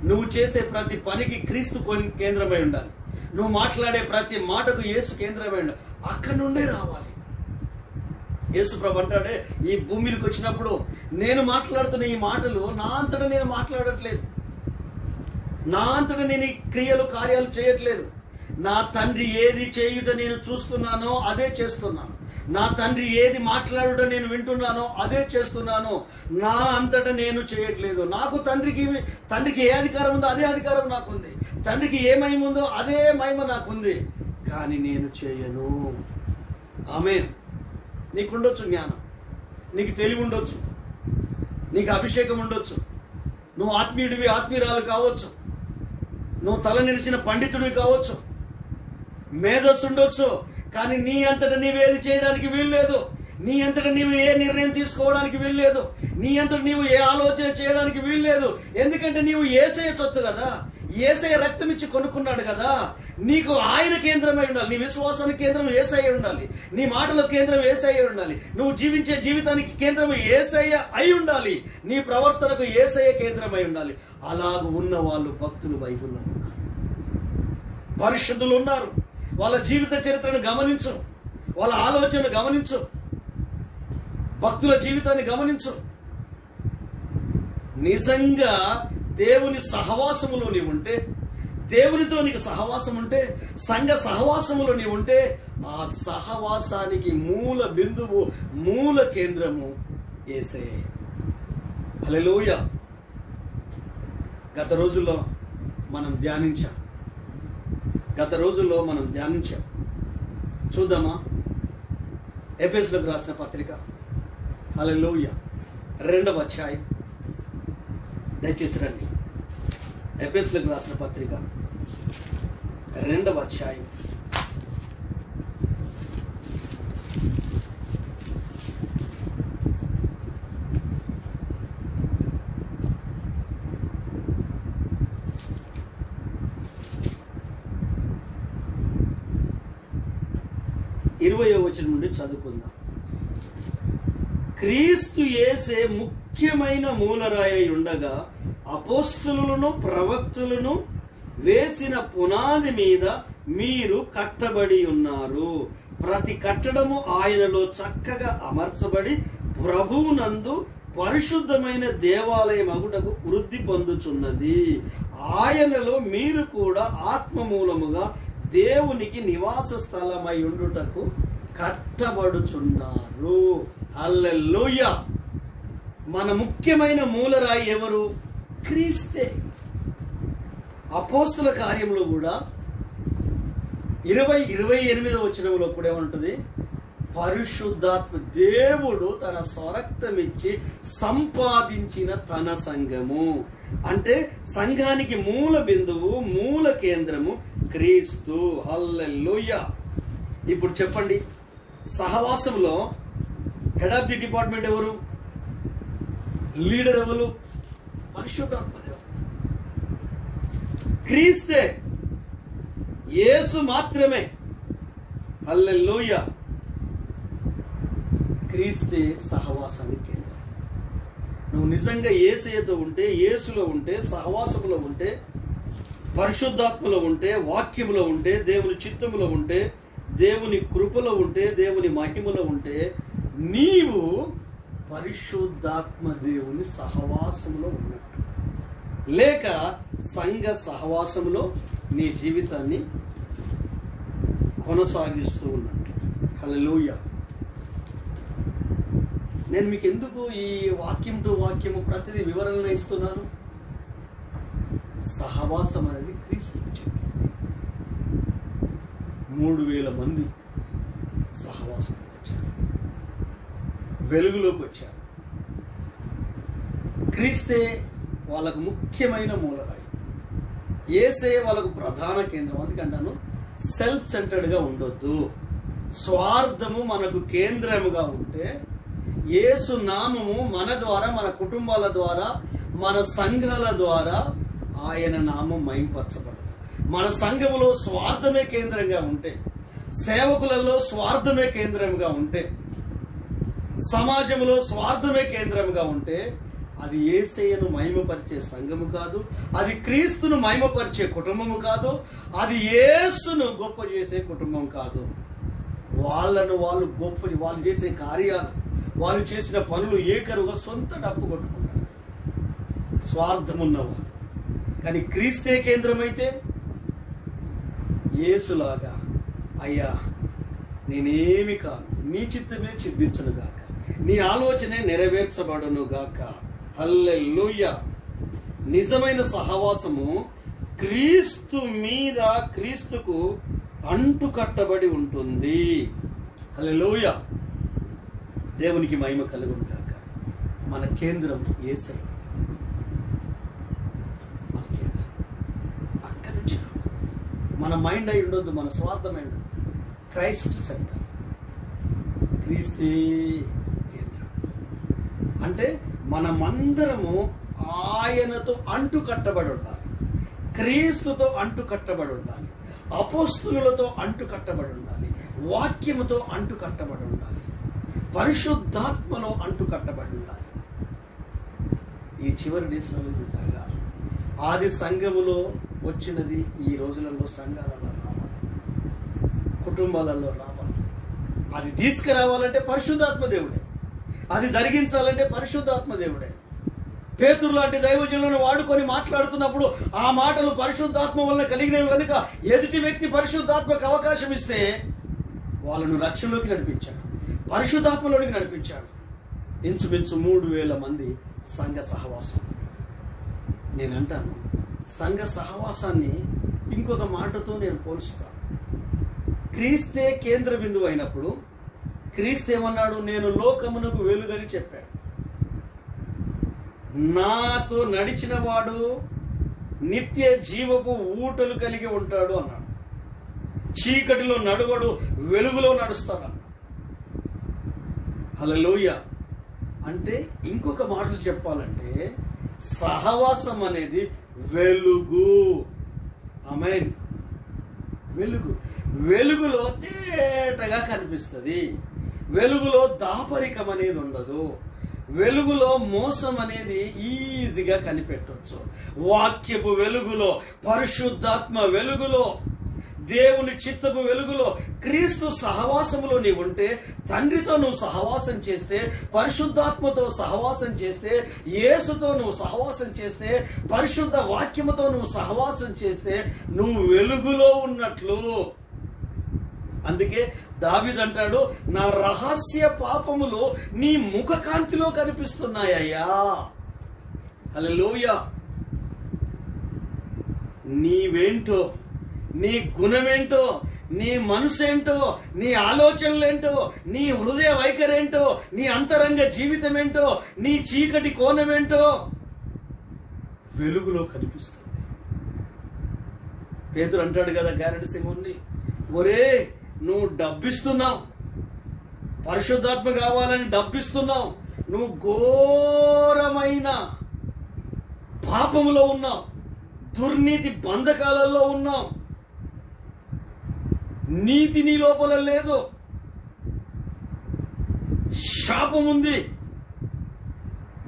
నువ్వు చేసే ప్రతి పనికి క్రీస్తు కేంద్రమై ఉండాలి. నువ్వు మాట్లాడే ప్రతి మాటకు యేసు కేంద్రమై ఉండాలి. అక్కడి నుండే రావాలి. యేసుప్రభు అంటాడే, ఈ భూమికి వచ్చినప్పుడు నేను మాట్లాడుతున్న ఈ మాటలు నా అంతటా నేను మాట్లాడట్లేదు, నా అంతటా నేను ఈ క్రియలు కార్యాలు చేయట్లేదు. నా తండ్రి ఏది చేయుట నేను చూస్తున్నానో అదే చేస్తున్నాను. నా తండ్రి ఏది మాట్లాడుట నేను వింటున్నానో అదే చేస్తున్నాను. నా అంతటా నేను చేయట్లేదు. నాకు తండ్రికి ఏ అధికారం ఉందో అదే అధికారం నాకుంది. తండ్రికి ఏ మహిమ ఉందో అదే మహిమ నాకుంది. కానీ నేను చేయను. ఆమేన్. నీకుండొచ్చు జ్ఞానం, నీకు తెలివి ఉండొచ్చు, నీకు అభిషేకం ఉండొచ్చు, నువ్వు ఆత్మీయుడివి ఆత్మీయురాలు కావచ్చు, నువ్వు తల నిలిచిన పండితుడివి కావచ్చు, మేధస్సు ఉండొచ్చు. కానీ నీ అంతటా నీవేది చేయడానికి వీల్లేదు. నీ అంతటా నీవు ఏ నిర్ణయం తీసుకోవడానికి వీల్లేదు. నీ అంతటా నీవు ఏ ఆలోచన చేయడానికి వీల్లేదు. ఎందుకంటే నీవు యేసయ్య సొత్తు కదా, యేసయ్య రక్తం ఇచ్చి కొనుక్కున్నాడు కదా. నీకు ఆయన కేంద్రమై ఉండాలి. నీ విశ్వాసానికి కేంద్రం యేసయ్య ఉండాలి. నీ మాటల కేంద్రం యేసయ్య ఉండాలి. నువ్వు జీవించే జీవితానికి కేంద్రం యేసయ్య అయి ఉండాలి. నీ ప్రవర్తనకు యేసయ్య కేంద్రమై ఉండాలి. అలాగ ఉన్న వాళ్ళు భక్తులు బైబిల్లో ఉన్నారు, పరిశుద్ధులు ఉన్నారు. వాళ్ళ జీవిత చరిత్రను గమనించు, వాళ్ళ ఆలోచన గమనించు, భక్తుల జీవితాన్ని గమనించు. నిజంగా దేవుని సహవాసములో నీవు ఉంటే, దేవునితో నీకు సహవాసం ఉంటే, సంఘ సహవాసములో నీవు ఉంటే, ఆ సహవాసానికి మూల బిందువు, మూల కేంద్రము యేసయ్యే. హల్లెలూయా. గత రోజుల్లో మనం ధ్యానించాం. చూద్దామా? ఎఫెసీయులకు రాసిన పత్రిక, హల్లెలూయా, 2వ అధ్యాయం. దయచేసి రండి. ఎఫెసీయులకు రాసిన పత్రిక 2వ అధ్యాయం. ఇరవయో వచనం నుండి చదువుకుందాం. క్రీస్తు యేసే ముఖ్యమైన మూలరాయి ఉండగా అపోస్తలులను ప్రవక్తలను వేసిన పునాది మీద మీరు కట్టబడి ఉన్నారు. ప్రతి కట్టడము ఆయనలో చక్కగా అమర్చబడి ప్రభువునందు పరిశుద్ధమైన దేవాలయం అగుటకు వృద్ధి పొందుచున్నది. ఆయనలో మీరు కూడా ఆత్మ మూలముగా దేవునికి నివాస స్థలమై ఉండుటకు కట్టబడుచున్నారు. హల్లెలూయా. మన ముఖ్యమైన మూలరాయి ఎవరు? క్రీస్తే. అపోస్తుల కార్యంలో కూడా 28వ వచనంలో కూడా ఏమంటుంది? పరిశుద్ధాత్మ దేవుడు తన స్వరక్తమిచ్చి సంపాదించిన తన సంఘము. అంటే సంఘానికి మూల బిందువు, మూల కేంద్రము క్రీస్తు. హల్లెలూయా. ఇప్పుడు చెప్పండి, సహవాసంలో హెడ్ ఆఫ్ ది డిపార్ట్మెంట్ ఎవరు? లీడర్ ఎవరు? పరిశుద్ధాత్మ దేవుడు. క్రీస్తే, యేసు మాత్రమే. హల్లెలూయా. క్రీస్తే సహవాసానికి కేంద్రం. నువ్వు నిజంగా యేసయ్యతో ఉంటే, యేసులో ఉంటే, సహవాసములో ఉంటే, పరిశుద్ధాత్మలో ఉంటే, వాక్యములో ఉంటే, దేవుని చిత్తములో ఉంటే, దేవుని కృపలో ఉంటే, దేవుని మహిమలో ఉంటే, నీవు పరిశుద్ధాత్మ దేవుని సహవాసములో ఉన్నట్టు. లేక సంఘ సహవాసములో నీ జీవితాన్ని కొనసాగిస్తూ ఉన్నట్టు. హల్లెలూయా. నేను మీకు ఎందుకు ఈ వాక్యం టు వాక్యము ప్రతిదీ వివరణ ఇస్తున్నాను? సహవాసం అనేది క్రీస్తుకు చెందింది. 3000 మంది సహవాసంలోకి వచ్చారు, వెలుగులోకి వచ్చారు. క్రీస్తే వాళ్ళకు ముఖ్యమైన మూలరాయి, యేసే వాళ్ళకు ప్రధాన కేంద్రం. అందుకంటాను, సెల్ఫ్ సెంటర్డ్గా ఉండొద్దు. స్వార్థము మనకు కేంద్రముగా ఉంటే యేసు నామము మన ద్వారా, మన కుటుంబాల ద్వారా, మన సంఘాల ద్వారా ఆయన నామం మహింపరచబడదు. మన సంఘములో స్వార్థమే కేంద్రంగా ఉంటే, సేవకులలో స్వార్థమే కేంద్రంగా ఉంటే, సమాజంలో స్వార్థమే కేంద్రంగా ఉంటే, అది యేసయ్యను మహిమపరిచే సంఘము కాదు, అది క్రీస్తును మహిమపరిచే కుటుంబము కాదు, అది యేసును గొప్ప చేసే కుటుంబం కాదు. వాళ్ళను వాళ్ళు గొప్ప, వాళ్ళు చేసే కార్యాలు, వాళ్ళు చేసిన పనులు ఏకరుగా సొంత డబ్బు కొట్టుకుంటారు, స్వార్థం ఉన్నవారు. కానీ క్రీస్తే కేంద్రమైతే యేసులాగా, అయ్యా నేనేమి కాను, నీ చిత్తమే సిద్ధించును గాక, నీ ఆలోచనే నెరవేర్చబడును గాక. హల్లెలూయా. నిజమైన సహవాసము క్రీస్తు మీద, క్రీస్తుకు అంటు కట్టబడి ఉంటుంది. హల్లెలూయా. దేవునికి మహిమ కలుగును గాక. మన కేంద్రం యేసయ్య. మన కేంద్రం అక్కడి నుంచి మన మైండ్ అయి ఉండొద్దు, మన స్వార్థమై ఉండదు. క్రైస్ట్ సెంటర్, క్రీస్తే కేంద్రం. అంటే మనమందరము ఆయనతో అంటు కట్టబడి ఉండాలి, క్రీస్తుతో అంటు కట్టబడి ఉండాలి, అపోస్తులతో అంటు కట్టబడి ఉండాలి, వాక్యముతో అంటు కట్టబడి ఉండాలి, పరిశుద్ధాత్మలో అంటు కట్టబడి ఉండాలి. ఈ చివరి దేశంలో ఇది జరగాలి. ఆది సంఘములో వచ్చినది ఈ రోజులలో సంఘాలలో రావాలి, కుటుంబాలలో రావాలి. అది తీసుకురావాలంటే పరిశుద్ధాత్మ దేవుడే, అది జరిగించాలంటే పరిశుద్ధాత్మ దేవుడే. పేతురు లాంటి దైవజనులను వాడుకొని మాట్లాడుతున్నప్పుడు ఆ మాటలు పరిశుద్ధాత్మ వలన కలిగినవి కనుక ఎదుటి వ్యక్తి పరిశుద్ధాత్మకు అవకాశం ఇస్తే వాళ్ళను రక్షణలోకి నడిపించాడు, పరిశుద్ధాత్మలోనికి నడిపించాడు. ఇంచుమించు 3000 మంది సంఘ సహవాసం. నేనంటాను, సంఘ సహవాసాన్ని ఇంకొక మాటతో నేను పోల్చుతాను. క్రీస్తే కేంద్ర బిందువు అయినప్పుడు క్రీస్తు ఏమన్నాడు? నేను లోకమునకు వెలుగని చెప్పాడు. నాతో నడిచిన వాడు నిత్య జీవపు ఊటలు కలిగి ఉంటాడు అన్నాడు. చీకటిలో నడువడు, వెలుగులో నడుస్తాడు అన్నాడు. హల్లెలూయా. అంటే ఇంకొక మాటలు చెప్పాలంటే సహవాసం అనేది వెలుగు. ఆమేన్. వెలుగు, వెలుగులో తేటగా కనిపిస్తుంది, వెలుగులో దాపరికం అనేది ఉండదు, వెలుగులో మోసం అనేది ఈజీగా కనిపెట్టవచ్చు. వాక్యపు వెలుగులో, పరిశుద్ధాత్మ వెలుగులో, దేవుని చిత్తపు వెలుగులో, క్రీస్తు సహవాసములో నీవు ఉంటే, తండ్రితో నువ్వు సహవాసం చేస్తే, పరిశుద్ధాత్మతో సహవాసం చేస్తే, యేసుతో నువ్వు సహవాసం చేస్తే, పరిశుద్ధ వాక్యముతో నువ్వు సహవాసం చేస్తే నువ్వు వెలుగులో ఉన్నట్లు. అందుకే దావీదు అంటాడు, నా రహస్య పాపములు నీ ముఖ కాంతిలో కనిపిస్తున్నాయ్యా. హల్లెలూయా. నీవేంటో, నీ గుణమేంటో, నీ మనసేంటో, నీ ఆలోచనలేంటో, నీ హృదయ వైఖరేంటో, నీ అంతరంగ జీవితం ఏంటో, నీ చీకటి కోణమేంటో వెలుగులో కనిపిస్తుంది. పేతురు అంటాడు కదా గారెడి సింహుణ్ణి, ఒరే నువ్వు డబ్బిస్తున్నావు, పరిశుద్ధాత్మ కావాలని డబ్బిస్తున్నావు, నువ్వు ఘోరమైన పాపములో ఉన్నావు, దుర్నీతి బంధకాలలో ఉన్నావు, నీతి నీ లోపల లేదు, శాపం ఉంది.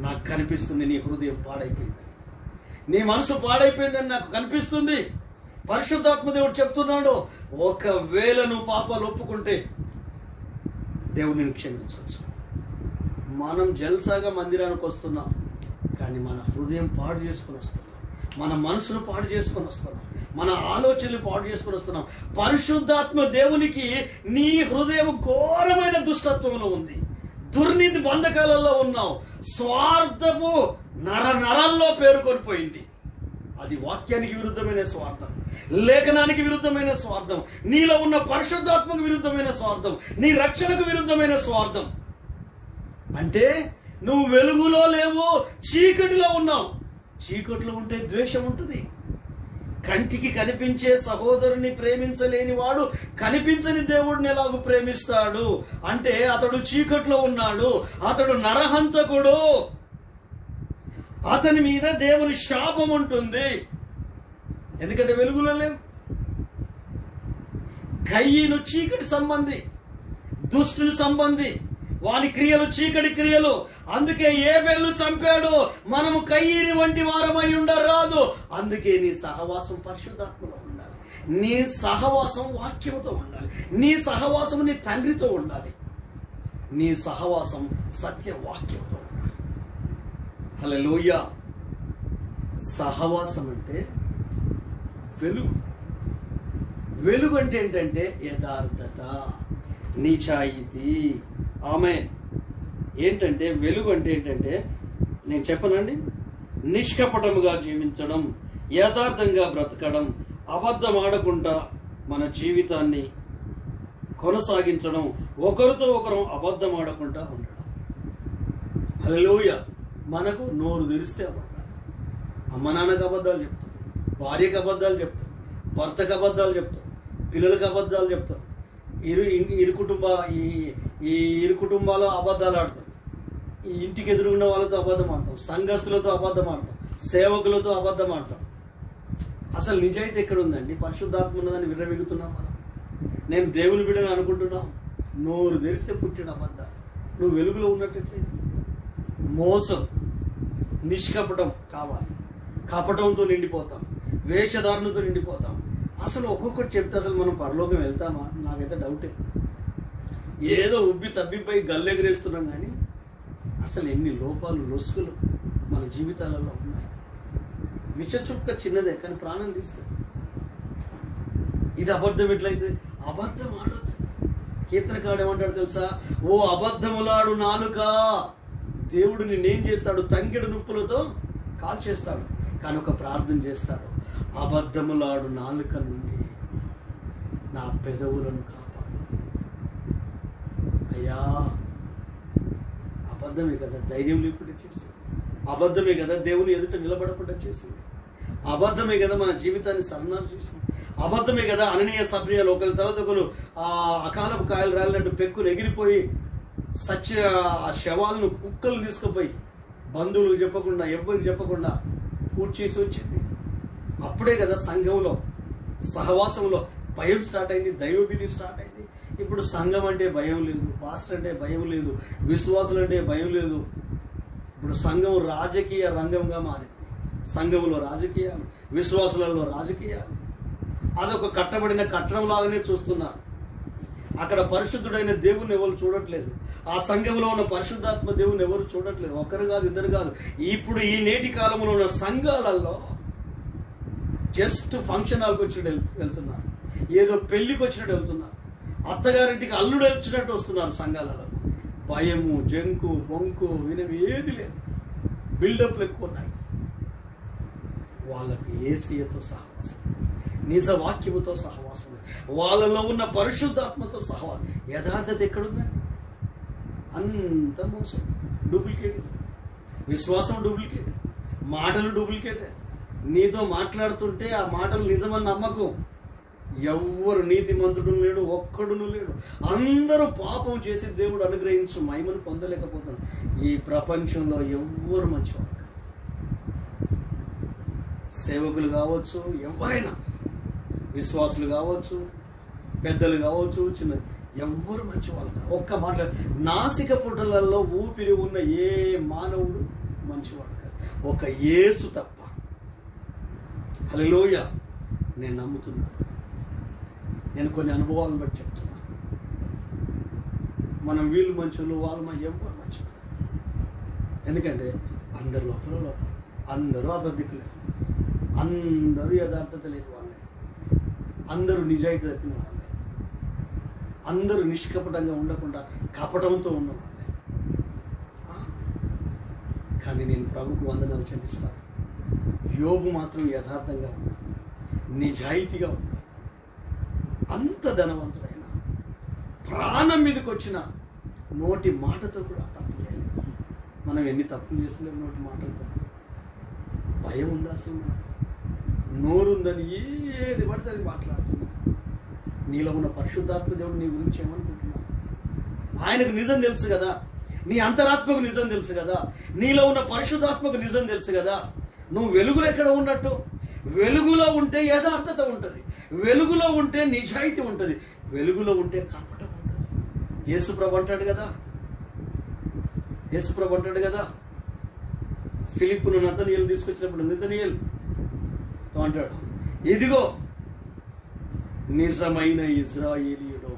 నాకు కనిపిస్తుంది నీ హృదయం పాడైపోయిందని, నీ మనసు పాడైపోయిందని నాకు కనిపిస్తుంది. పరిశుద్ధాత్మ దేవుడు చెప్తున్నాడు, ఒకవేళ నువ్వు పాపాలు ఒప్పుకుంటే దేవుడు నిన్ను క్షమించవచ్చు. మనం జల్సాగా మందిరానికి వస్తున్నాం, కానీ మన హృదయం పాడు చేసుకుని వస్తున్నాం, మన మనసును పాడు చేసుకుని వస్తున్నాం, మన ఆలోచనలు పాడు చేసుకుని వస్తున్నాం. పరిశుద్ధాత్మ దేవునికి నీ హృదయం ఘోరమైన దుష్టత్వంలో ఉంది, దుర్నీతి బంధకాలలో ఉన్నావు, స్వార్థపు నరాల్లో పేరుకొనిపోయింది. అది వాక్యానికి విరుద్ధమైన స్వార్థం, లేఖనానికి విరుద్ధమైన స్వార్థం, నీలో ఉన్న పరిశుద్ధాత్మకు విరుద్ధమైన స్వార్థం, నీ రక్షణకు విరుద్ధమైన స్వార్థం. అంటే నువ్వు వెలుగులో లేవు, చీకటిలో ఉన్నావు. చీకటిలో ఉంటే ద్వేషం ఉంటుంది. కంటికి కనిపించే సహోదరుని ప్రేమించలేని వాడు కనిపించని దేవుడిని ఎలాగూ ప్రేమిస్తాడు? అంటే అతడు చీకట్లో ఉన్నాడు, అతడు నరహంతకుడు, అతని మీద దేవుని శాపం ఉంటుంది. ఎందుకంటే వెలుగులో లేవు. కయ్యను చీకటి సంబంధి, దుష్టుని సంబంధి, వాని క్రియలు చీకటి క్రియలు. అందుకే ఏబేలును చంపాడు. మనము కయ్యని వంటి వారమై ఉండరాదు. అందుకే నీ సహవాసం పరిశుద్ధాత్మలో ఉండాలి, నీ సహవాసం వాక్యముతో ఉండాలి. నీ సహవాసం నీ తండ్రితో ఉండాలి. నీ సహవాసం సత్య వాక్యంతో ఉండాలి. హల్లెలూయా. సహవాసం అంటే వెలుగు. వెలుగు అంటే ఏంటంటే యథార్థత, నిజాయితీ. ఆమె ఏంటంటే వెలుగు అంటే ఏంటంటే నేను చెప్పనండి, నిష్కపటముగా జీవించడం, యథార్థంగా బ్రతకడం, అబద్ధం ఆడకుండా మన జీవితాన్ని కొనసాగించడం, ఒకరితో ఒకరు అబద్ధం ఆడకుండా ఉండడం. హల్లెలూయా. మనకు నోరు తెరిస్తే అబద్ధాలు, అమ్మ నాన్నకు అబద్ధాలు చెప్తాం, భార్యకు అబద్ధాలు చెప్తాం, భర్తకు అబద్ధాలు చెప్తాం, పిల్లలకు అబద్ధాలు చెప్తాం, ఇరు కుటుంబాల్లో అబద్ధాలు ఆడతాం, ఈ ఇంటికి ఎదురున్న వాళ్ళతో అబద్ధం ఆడతాం, సంఘస్థులతో అబద్ధం ఆడతాం, సేవకులతో అబద్ధం ఆడతాం. అసలు నిజాయితీ ఎక్కడ ఉందండి? పరిశుద్ధాత్మ ఉన్నదని విర్రవీగుతున్నాం మనం. నేను దేవుని బిడ్డని అనుకుంటున్నాం. నోరు తెరిస్తే పుట్టిన అబద్ధాలు. నువ్వు వెలుగులో ఉన్నట్టయితే మోసం, నిష్కపటం కావాలి. కపటంతో నిండిపోతాం, వేషధారణతో నిండిపోతాం. అసలు ఒక్కొక్కటి చెప్తే అసలు మనం పరలోకం వెళ్తామా? నాకైతే డౌటే. ఏదో ఉబ్బి తబ్బిపై గల్లెగరేస్తున్నాం కానీ అసలు ఎన్ని లోపాలు, లొసుగులు మన జీవితాలలో ఉన్నాయి. విష చుక్క చిన్నదే కానీ ప్రాణం తీస్తుంది. ఇది అబద్ధం ఎట్లయితే? అబద్ధం ఆడదు. కీర్తనకాడు ఏమంటాడు తెలుసా? ఓ అబద్ధములాడు నాలుక, దేవుడు నిన్నేం చేస్తాడు? తంగెడు నిప్పులతో కాల్చేస్తాడు. కానీ ఒక ప్రార్థన చేస్తాడు, అబద్ధములాడు నాలుక నుండి నా పెదవులను కాపాడు. అయ్యా, అబద్ధమే కదా ధైర్యం లేకుండా చేసింది. అబద్ధమే కదా దేవుని ఎదుట నిలబడకుండా చేసింది. అబద్ధమే కదా మన జీవితాన్ని సర్వనాశనం చేసింది. అబద్ధమే కదా అననీయ సబ్రియాలు ఒకరి తర్వాత ఒకరు ఆ అకాలపు కాయలు రాలినట్టు పెక్కులు ఎగిరిపోయి ఆ శవాలను కుక్కలు తీసుకుపోయి బంధువులకు చెప్పకుండా, ఎవ్వరికి చెప్పకుండా పూర్తి చేసి వచ్చింది. అప్పుడే కదా సంఘంలో, సహవాసంలో భయం స్టార్ట్ అయింది, దైవభీతి స్టార్ట్ అయింది. ఇప్పుడు సంఘం అంటే భయం లేదు, పాస్టర్ అంటే భయం లేదు, విశ్వాసులు అంటే భయం లేదు. ఇప్పుడు సంఘం రాజకీయ రంగంగా మారింది. సంఘంలో రాజకీయాలు, విశ్వాసులలో రాజకీయాలు. అదొక కట్టబడిన కట్టడం లాగానే చూస్తున్నారు. అక్కడ పరిశుద్ధుడైన దేవుని ఎవరు చూడట్లేదు. ఆ సంఘంలో ఉన్న పరిశుద్ధాత్మ దేవుని ఎవరు చూడట్లేదు. ఒకరు కాదు, ఇద్దరు కాదు. ఇప్పుడు ఈ నేటి కాలంలో ఉన్న సంఘాలలో జస్ట్ ఫంక్షన్ హాల్కి వచ్చినట్టు వెళ్తున్నారు, ఏదో పెళ్లికి వచ్చినట్టు వెళ్తున్నారు, అత్తగారింటికి అల్లుడు వచ్చినట్టు వస్తున్నారు. సంఘాలలో భయము, జంకు, బొంకు వినవి ఏది లేదు. బిల్డప్లు ఎక్కువ ఉన్నాయి. వాళ్ళకు యేసయ్యతో సహవాసం, నిజ వాక్యముతో సహవాసం, వాళ్ళలో ఉన్న పరిశుద్ధాత్మతో సహవాసం. యథార్థత ఎక్కడుందండి? అంత మోసం, డూప్లికేట్. విశ్వాసం డూప్లికేట్, మాటలు డూప్లికేట్. నీతో మాట్లాడుతుంటే ఆ మాటలు నిజమని నమ్మకం. ఎవ్వరు నీతిమంతుడు లేడు, ఒక్కడును లేడు. అందరూ పాపం చేసి దేవుడు అనుగ్రహించు మహిమను పొందలేకపోతాడు. ఈ ప్రపంచంలో ఎవ్వరు మంచివారు కాదు. సేవకులు కావచ్చు, ఎవరైనా విశ్వాసులు కావచ్చు, పెద్దలు కావచ్చు, చిన్న, ఎవ్వరు మంచివాళ్ళు కాదు. ఒక్క మాట, నాసిక పుటలలో ఊపిరి ఉన్న ఏ మానవుడు మంచివాడు కాదు, ఒక యేసు తప్ప. హల్లెలూయా. నేను నమ్ముతున్నాను. నేను కొన్ని అనుభవాలను బట్టి చెప్తున్నాను. మనం వీళ్ళు మంచులు, వాళ్ళు ఎవ్వరు మంచులు. ఎందుకంటే అందరు లోపల అందరూ అబద్ధికులే, అందరూ యథార్థత లేని వాళ్ళే, అందరూ నిజాయితీ తప్పిన వాళ్ళే, అందరూ నిష్కపటంగా ఉండకుండా కపటంతో ఉన్న వాళ్ళే. కానీ నేను ప్రభుకు వందనాలు చెల్లిస్తాను. యోబు మాత్రం యథార్థంగా ఉన్నాడు, నిజాయితీగా ఉన్నాడు. అంత ధనవంతుడైన, ప్రాణం మీదకి వచ్చిన నోటి మాటతో కూడా తప్పు చేయలేదు. మనం ఎన్ని తప్పులు చేస్తలేము నోటి మాటలతో. భయం ఉందా అసలు? నోరుందని ఏది పడితే అది మాట్లాడుతున్నాం. నీలో ఉన్న పరిశుద్ధాత్మ దేవుడు నీ గురించి ఏమనుకుంటున్నావు? ఆయనకు నిజం తెలుసు కదా, నీ అంతరాత్మకు నిజం తెలుసు కదా, నీలో ఉన్న పరిశుద్ధాత్మకు నిజం తెలుసు కదా. నువ్వు వెలుగులో ఎక్కడ ఉన్నట్టు? వెలుగులో ఉంటే యథార్థత ఉంటుంది, వెలుగులో ఉంటే నిజాయితీ ఉంటుంది, వెలుగులో ఉంటే కపటం ఉంటుంది. యేసుప్రభు అంటాడు కదా, ఫిలిప్పును నతనీయులు తీసుకొచ్చినప్పుడు నతనీయులు అంటాడు, ఇదిగో నిజమైన ఇజ్రాయేలీయుడు,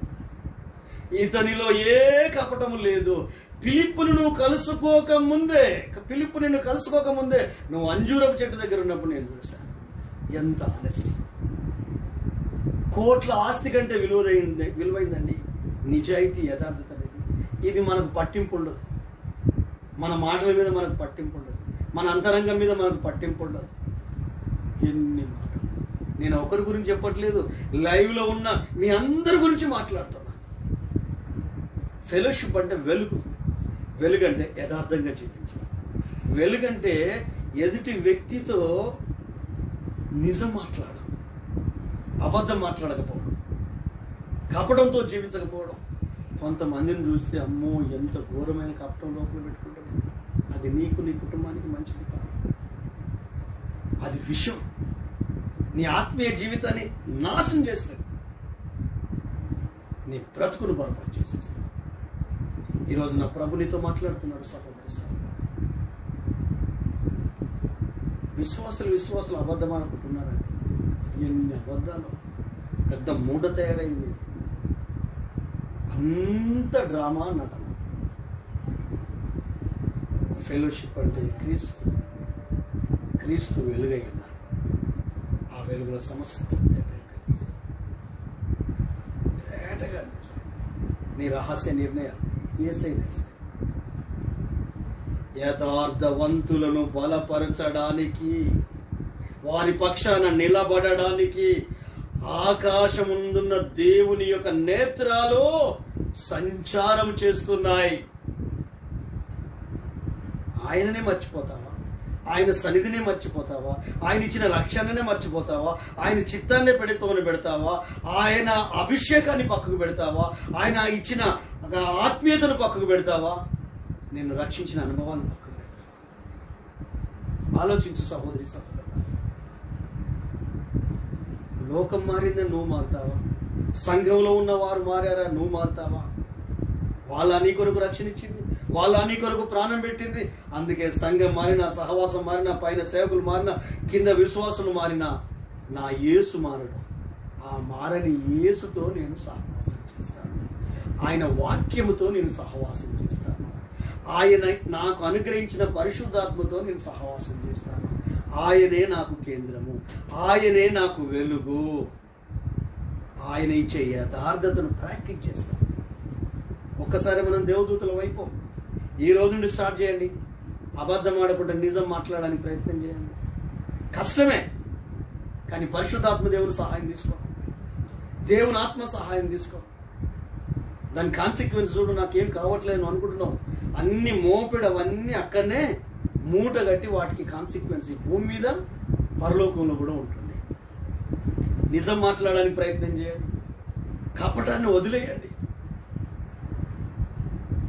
ఇతనిలో ఏ కపటము లేదు. ఫిలిప్పును నిన్ను కలుసుకోక ముందే నువ్వు అంజూరపు చెట్టు దగ్గర ఉన్నప్పుడు నేను చూశాను. ఎంత ఆనెస్టీ! కోట్ల ఆస్తి కంటే విలువైందండి నిజాయితీ, యథార్థత అనేది. ఇది మనకు పట్టింపు ఉండదు, మన మాటల మీద మనకు పట్టింపు ఉండదు, మన అంతరంగం మీద మనకు పట్టింపు ఉండదు. ఎన్ని మాటలు! నేను ఒకరి గురించి చెప్పట్లేదు, లైవ్ లో ఉన్న మీ అందరి గురించి మాట్లాడుతున్నా. ఫెలోషిప్ అంటే వెలుగంటే యథార్థంగా జీవించడం, వెలుగంటే ఎదుటి వ్యక్తితో నిజం మాట్లాడడం, అబద్ధం మాట్లాడకపోవడం, కపటంతో జీవించకపోవడం. కొంతమందిని చూస్తే అమ్మో ఎంత ఘోరమైన కపటం లోపల పెట్టుకుంటారు. అది నీకు, నీ కుటుంబానికి మంచిది కాదు. అది విషం, నీ ఆత్మీయ జీవితాన్ని నాశనం చేస్తుంది, నీ బ్రతుకును బర్బాదు చేసేస్తుంది. ఈరోజు నా ప్రభు నీతో మాట్లాడుతున్నాడు. సహోదరి సహోదరు, విశ్వాసులు అబద్ధం అనుకుంటున్నారండి. ఎన్ని అబద్ధాలు! పెద్ద మూఢ తయారైంది. అంత డ్రామా, నటన. ఫెలోషిప్ అంటే క్రీస్తు వెలుగై ఉన్నాడు. ఆ వెలుగులో సమస్త తేటగా నీ రహస్య నిర్ణయాలు యేసయ్య యథార్థవంతులను బలపరచడానికి, వారి పక్షాన నిలబడడానికి ఆకాశముందున్న దేవుని యొక్క నేత్రాలు సంచారం చేస్తున్నాయి. ఆయననే మర్చిపోతావా? ఆయన సన్నిధిని మర్చిపోతావా? ఆయన ఇచ్చిన లక్ష్యాన్నే మర్చిపోతావా? ఆయన చిత్తాన్ని పెడతావా? ఆయన అభిషేకాన్ని పక్కకు పెడతావా? ఆయన ఇచ్చిన ఆత్మీయతను పక్కకు పెడతావా? నిన్ను రక్షించిన అనుభవాన్ని పక్కకు పెడతావా? ఆలోచించు సహోదరి సహోదరు. లోకం మారిందని నువ్వు మారుతావా? సంఘంలో ఉన్న వారు మారారా? నువ్వు మారుతావా? వాళ్ళ నీ కొరకు రక్షణ ఇచ్చింది, వాళ్ళ నీ కొరకు ప్రాణం పెట్టింది. అందుకే సంఘం మారినా, సహవాసం మారినా, పైన సేవకులు మారినా, కింద విశ్వాసులు మారినా, నా యేసు మారడు. ఆ మారని యేసుతో నేను సహవాసం చేస్తాను. ఆయన వాక్యముతో నేను సహవాసం చేస్తాను. ఆయన నాకు అనుగ్రహించిన పరిశుద్ధాత్మతో నేను సహవాసం చేస్తాను. ఆయనే నాకు కేంద్రము, ఆయనే నాకు వెలుగు. ఆయన ఇచ్చే యథార్థతను ప్రాక్టీస్ చేస్తాను. ఒక్కసారి మనం దేవదూతల వైపు ఈ రోజు నుండి స్టార్ట్ చేయండి. అబద్ధం ఆడకుండా నిజం మాట్లాడడానికి ప్రయత్నం చేయండి. కష్టమే, కానీ పరిశుద్ధాత్మ దేవుని సహాయం తీసుకో, దేవుని ఆత్మ సహాయం తీసుకో. దాని కాన్సిక్వెన్స్ చూడు. నాకేం కావట్లేదు అనుకుంటున్నావు, అన్ని మోపిడు అవన్నీ అక్కడనే మూట కట్టి వాటికి కాన్సిక్వెన్స్ భూమి మీద పరలోకంలో కూడా ఉంటుంది. నిజం మాట్లాడడానికి ప్రయత్నం చేయండి, కపటాన్ని వదిలేయండి.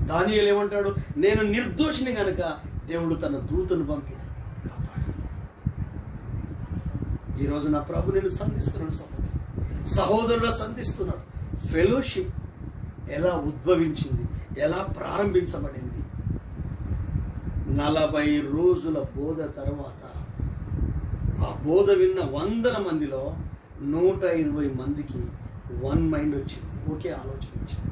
దానియేలు ఏమంటాడు? నేను నిర్దోషిని గనుక దేవుడు తన దూతను పంపి కాపాడు. ఈరోజు నా ప్రభు నేను సంధిస్తున్నాడు, సహోదరుడు సంధిస్తున్నాడు. ఫెలోషిప్ ఎలా ఉద్భవించింది, ఎలా ప్రారంభించబడింది? 40 రోజుల బోధ తర్వాత ఆ బోధ విన్న 100 మందిలో 120 మందికి వన్ మైండ్ వచ్చింది, ఒకే ఆలోచన వచ్చింది.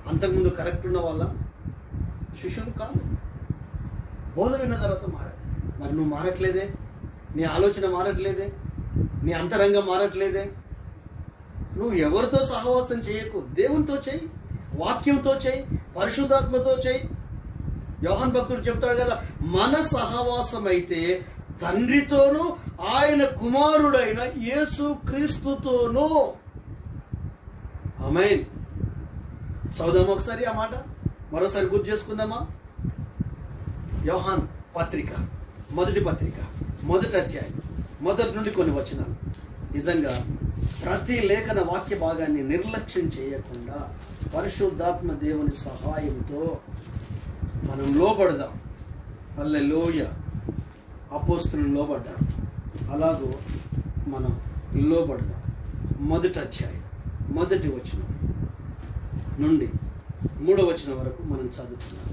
అంతకుముందు కరెక్ట్ ఉన్న వాళ్ళ శిష్యులు కాదు. బోధ విన్న తర్వాత మారారు. మరి నువ్వు మారట్లేదే, నీ ఆలోచన మారట్లేదే, నీ అంతరంగం మారట్లేదే. నువ్వు ఎవరితో సహవాసం చేయకు, దేవునితో చేయి, వాక్యంతో చేయి, పరిశుద్ధాత్మతో చేయి. యోహాన్ భక్తుడు చెప్తాడు కదా, మన సహవాసం అయితే తండ్రితోనూ ఆయన కుమారుడైన యేసు క్రీస్తుతోనూ. ఆమేన్. చదువుదామా ఒకసారి ఆ మాట, మరోసారి గుర్తు చేసుకుందామా? యోహాన్ పత్రిక, మొదటి పత్రిక, మొదటి అధ్యాయం, మొదటి నుండి కొన్ని వచనాలు. నిజంగా ప్రతి లేఖన వాక్య భాగాన్ని నిర్లక్ష్యం చేయకుండా పరిశుద్ధాత్మ దేవుని సహాయంతో మనం లోబడదాం. హల్లెలూయా. అపోస్తలులు లోబడ్డారు, అలాగూ మనం లోబడదాం. మొదటి అధ్యాయం, మొదటి వచనం నుండి 3వ వచనం వరకు మనం చదువుతున్నాం.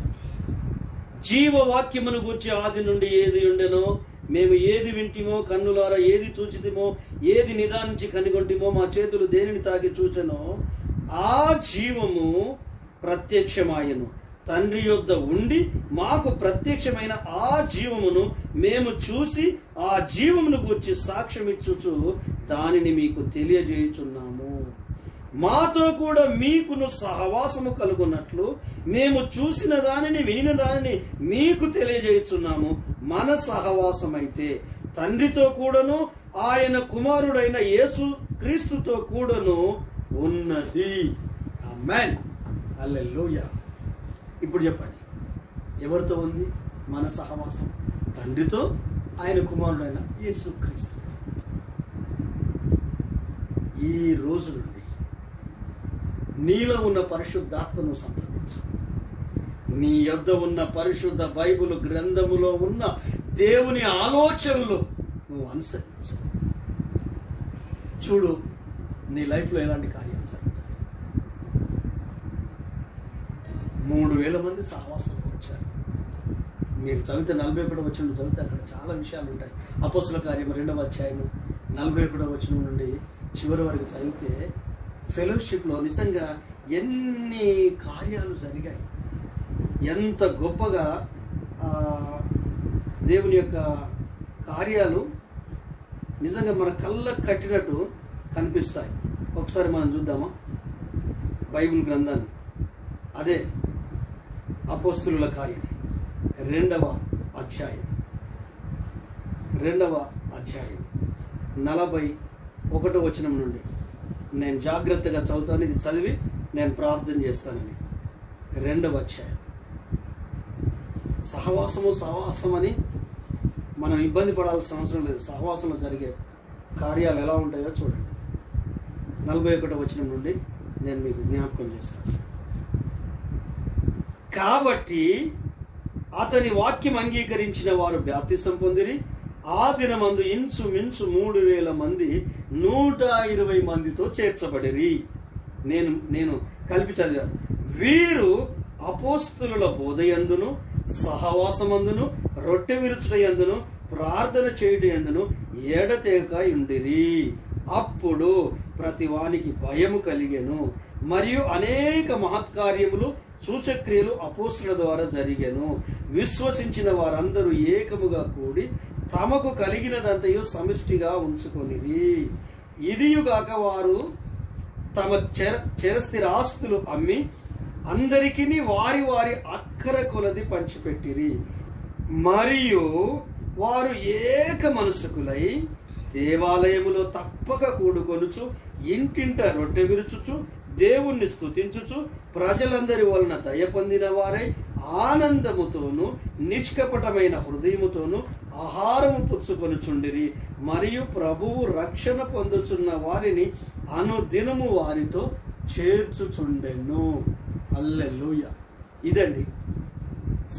జీవవాక్యమును గూర్చి ఆది నుండి ఏది ఉండెనో మేము ఏది వింటిమో కన్నులారా ఏది చూచితిమో ఏది నిదానించి కనుగొంటిమో మా చేతులు దేనిని తాకి చూచెనో ఆ జీవము ప్రత్యక్షమాయను. తండ్రి యొద్ద ఉండి మాకు ప్రత్యక్షమైన ఆ జీవమును మేము చూసి ఆ జీవమును గూర్చి సాక్ష్యమిచ్చుచు దానిని మీకు తెలియజేయుచున్నాము. మాతో కూడా మీకును సహవాసము కలుగున్నట్లు మేము చూసిన దానిని వినిన దానిని మీకు తెలియజేయుచున్నాము. మన సహవాసమైతే తండ్రితో కూడాను ఆయన కుమారుడైన యేసు క్రీస్తుతో కూడాను ఉన్నది. ఆమేన్. హల్లెలూయా. ఇప్పుడు చెప్పండి, ఎవరితో ఉంది మన సహవాసం? తండ్రితో, ఆయన కుమారుడైన యేసు క్రీస్తు. ఈ రోజు నుండి నీలో ఉన్న పరిశుద్ధాత్మను సంప్రదించు. నీ యొద్ద ఉన్న పరిశుద్ధ బైబిల్ గ్రంథములో ఉన్న దేవుని ఆలోచనలు నువ్వు అనుసరించు. చూడు నీ లైఫ్లో ఎలాంటి కార్యాలు జరుగుతాయి. 3,000 మంది సహవాసంలో వచ్చారు. మీరు చదివితే 41వ వచనం చదివితే అక్కడ చాలా విషయాలు ఉంటాయి. అపోస్తల కార్యము 2వ అధ్యాయము 41వ వచనం నుండి చివరి వరకు చదివితే ఫెలోషిప్లో నిజంగా ఎన్ని కార్యాలు జరిగాయి, ఎంత గొప్పగా దేవుని యొక్క కార్యాలు నిజంగా మన కళ్ళకు కట్టినట్టు కనిపిస్తాయి. ఒకసారి మనం చూద్దామా బైబిల్ గ్రంథాన్ని? అదే అపోస్తలుల కార్యం 2వ అధ్యాయం 41వ వచనం నుండి నేను జాగ్రత్తగా చదువుతాను. ఇది చదివి నేను ప్రార్థన చేస్తానని. 2వ అధ్యాయం. సహవాసం అని మనం ఇబ్బంది పడాల్సిన అవసరం లేదు. సహవాసంలో జరిగే కార్యాలు ఎలా ఉంటాయో చూడండి. 41వ వచనం నుండి నేను మీకు జ్ఞాపకం చేస్తాను. కాబట్టి అతని వాక్యం అంగీకరించిన వారు బాప్తిసం పొందిరి. ఆ దినమందు ఇంచుమించు 3,000 మంది 120 మందితో చేర్చబడిరి. నేను కలిపి చదివాను. వీరు అపోస్తలుల బోధయందును సహవాసమందును రొట్టె విరుచుటయందును ప్రార్థన చేయుటయందును ఎడతెగక ఉండిరి. అప్పుడు ప్రతి వానికి భయము కలిగెను. మరియు అనేక మహత్కార్యములు సూచక్రియలు అపోస్తలుల ద్వారా జరిగెను. విశ్వసించిన వారందరూ ఏకముగా కూడి తమకు కలిగినదంతయు సమిష్టిగా ఉంచుకొనిరి. ఇదియుగాక వారు తమ చిరస్థిరాస్తులు అమ్మి అందరికీ వారి వారి అక్కర కొలది పంచిపెట్టిరి. మరియు వారు ఏక మనసుకులై దేవాలయములో తప్పక కూడుకొనుచు ఇంటింట రొట్టె విరుచుచు దేవుణ్ణి స్తుతించుచు ప్రజలందరి వలన దయ పొందిన వారై ఆనందముతోను నిష్కపటమైన హృదయముతోను ఆహారము పుచ్చుకొనుచుండిరి. మరియు ప్రభువు రక్షణ పొందుచున్న వారిని అనుదినము వారితో చేర్చుచుండెను. హల్లెలూయా. ఇదండి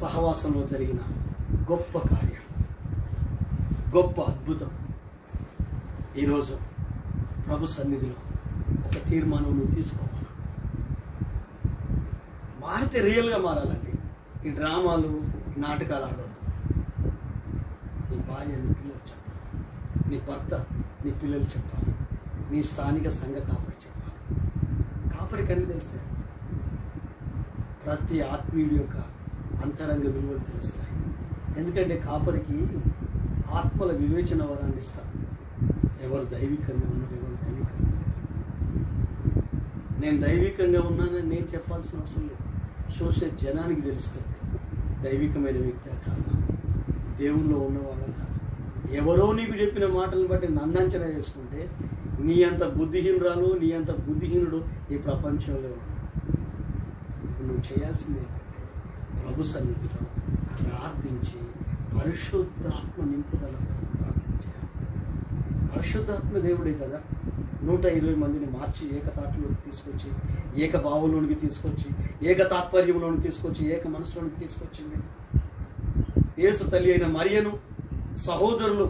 సహవాసంలో జరిగిన గొప్ప కార్యం, గొప్ప అద్భుతం. ఈరోజు ప్రభు సన్నిధిలో ఒక తీర్మానం నువ్వు తీసుకోవాలి. మారితే రియల్గా మారాలండి. ఈ డ్రామాలు నాటకాలు ఆడవద్దు. నీ భార్య నీ పిల్లలు చెప్పాలి, నీ భర్త నీ పిల్లలు చెప్పాలి, నీ స్థానిక సంఘ కాపరి చెప్పాలి. కాపరికి అన్ని తెలుస్తాయి. ప్రతి ఆత్మీయుడి యొక్క అంతరంగ విలువలు తెలుస్తాయి. ఎందుకంటే కాపరికి ఆత్మల వివేచన వరాన్ని ఇస్తాడు. ఎవరు దైవికంగా ఉన్నారు, ఎవరు దైవికంగా లేరు. నేను దైవికంగా ఉన్నానని నేను చెప్పాల్సిన అవసరం లేదు. చూసే జనానికి తెలుస్తుంది దైవికమైన వ్యక్తి కాదా, దేవుల్లో ఉన్నవాళ్ళ కాదు. ఎవరో నీకు చెప్పిన మాటలను బట్టి నన్ను అంచనా చేసుకుంటే నీ అంత బుద్ధిహీనురాలు, నీ అంత బుద్ధిహీనుడు ఈ ప్రపంచంలో ఉన్నాడు. నువ్వు చేయాల్సింది ఏంటంటే ప్రభు సన్నిధిలో ప్రార్థించి పరిశుద్ధాత్మ నింపుదల ప్రార్థించాలి. పరిశుద్ధాత్మ దేవుడే కదా 120 మందిని మార్చి ఏకతాటిలోకి తీసుకొచ్చి, ఏక భావంలోనికి తీసుకొచ్చి, ఏక తాత్పర్యంలోనికి తీసుకొచ్చి, ఏక మనసులోనికి తీసుకొచ్చింది. యేసు తల్లి అయిన మరియను సహోదరులు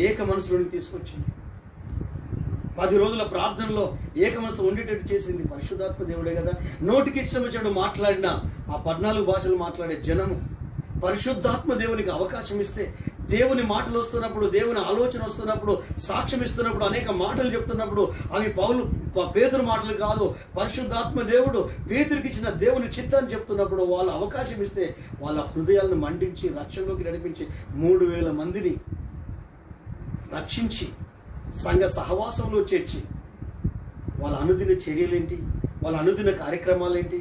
ఏక మనసులోనికి తీసుకొచ్చింది. 10 రోజుల ప్రార్థనలో ఏక మనసు ఉండేటట్టు చేసింది పరిశుద్ధాత్మ దేవుడే కదా. నోటికి ఇష్టం వచ్చాడు మాట్లాడిన ఆ 14 భాషలు మాట్లాడే జనము పరిశుద్ధాత్మ దేవునికి అవకాశం ఇస్తే, దేవుని మాటలు వస్తున్నప్పుడు, దేవుని ఆలోచన వస్తున్నప్పుడు, సాక్ష్యం ఇస్తున్నప్పుడు, అనేక మాటలు చెప్తున్నప్పుడు అవి పేతురు మాటలు కాదు, పరిశుద్ధాత్మ దేవుడు పేతురికి ఇచ్చిన దేవుని చిత్తాన్ని చెప్తున్నప్పుడు వాళ్ళు అవకాశం ఇస్తే వాళ్ళ హృదయాలను మండించి రక్షణలోకి నడిపించి 3,000 మందిని రక్షించి సంఘ సహవాసంలో చేర్చి వాళ్ళ అనుదిన చర్యలేంటి, వాళ్ళ అనుదిన కార్యక్రమాలేంటి,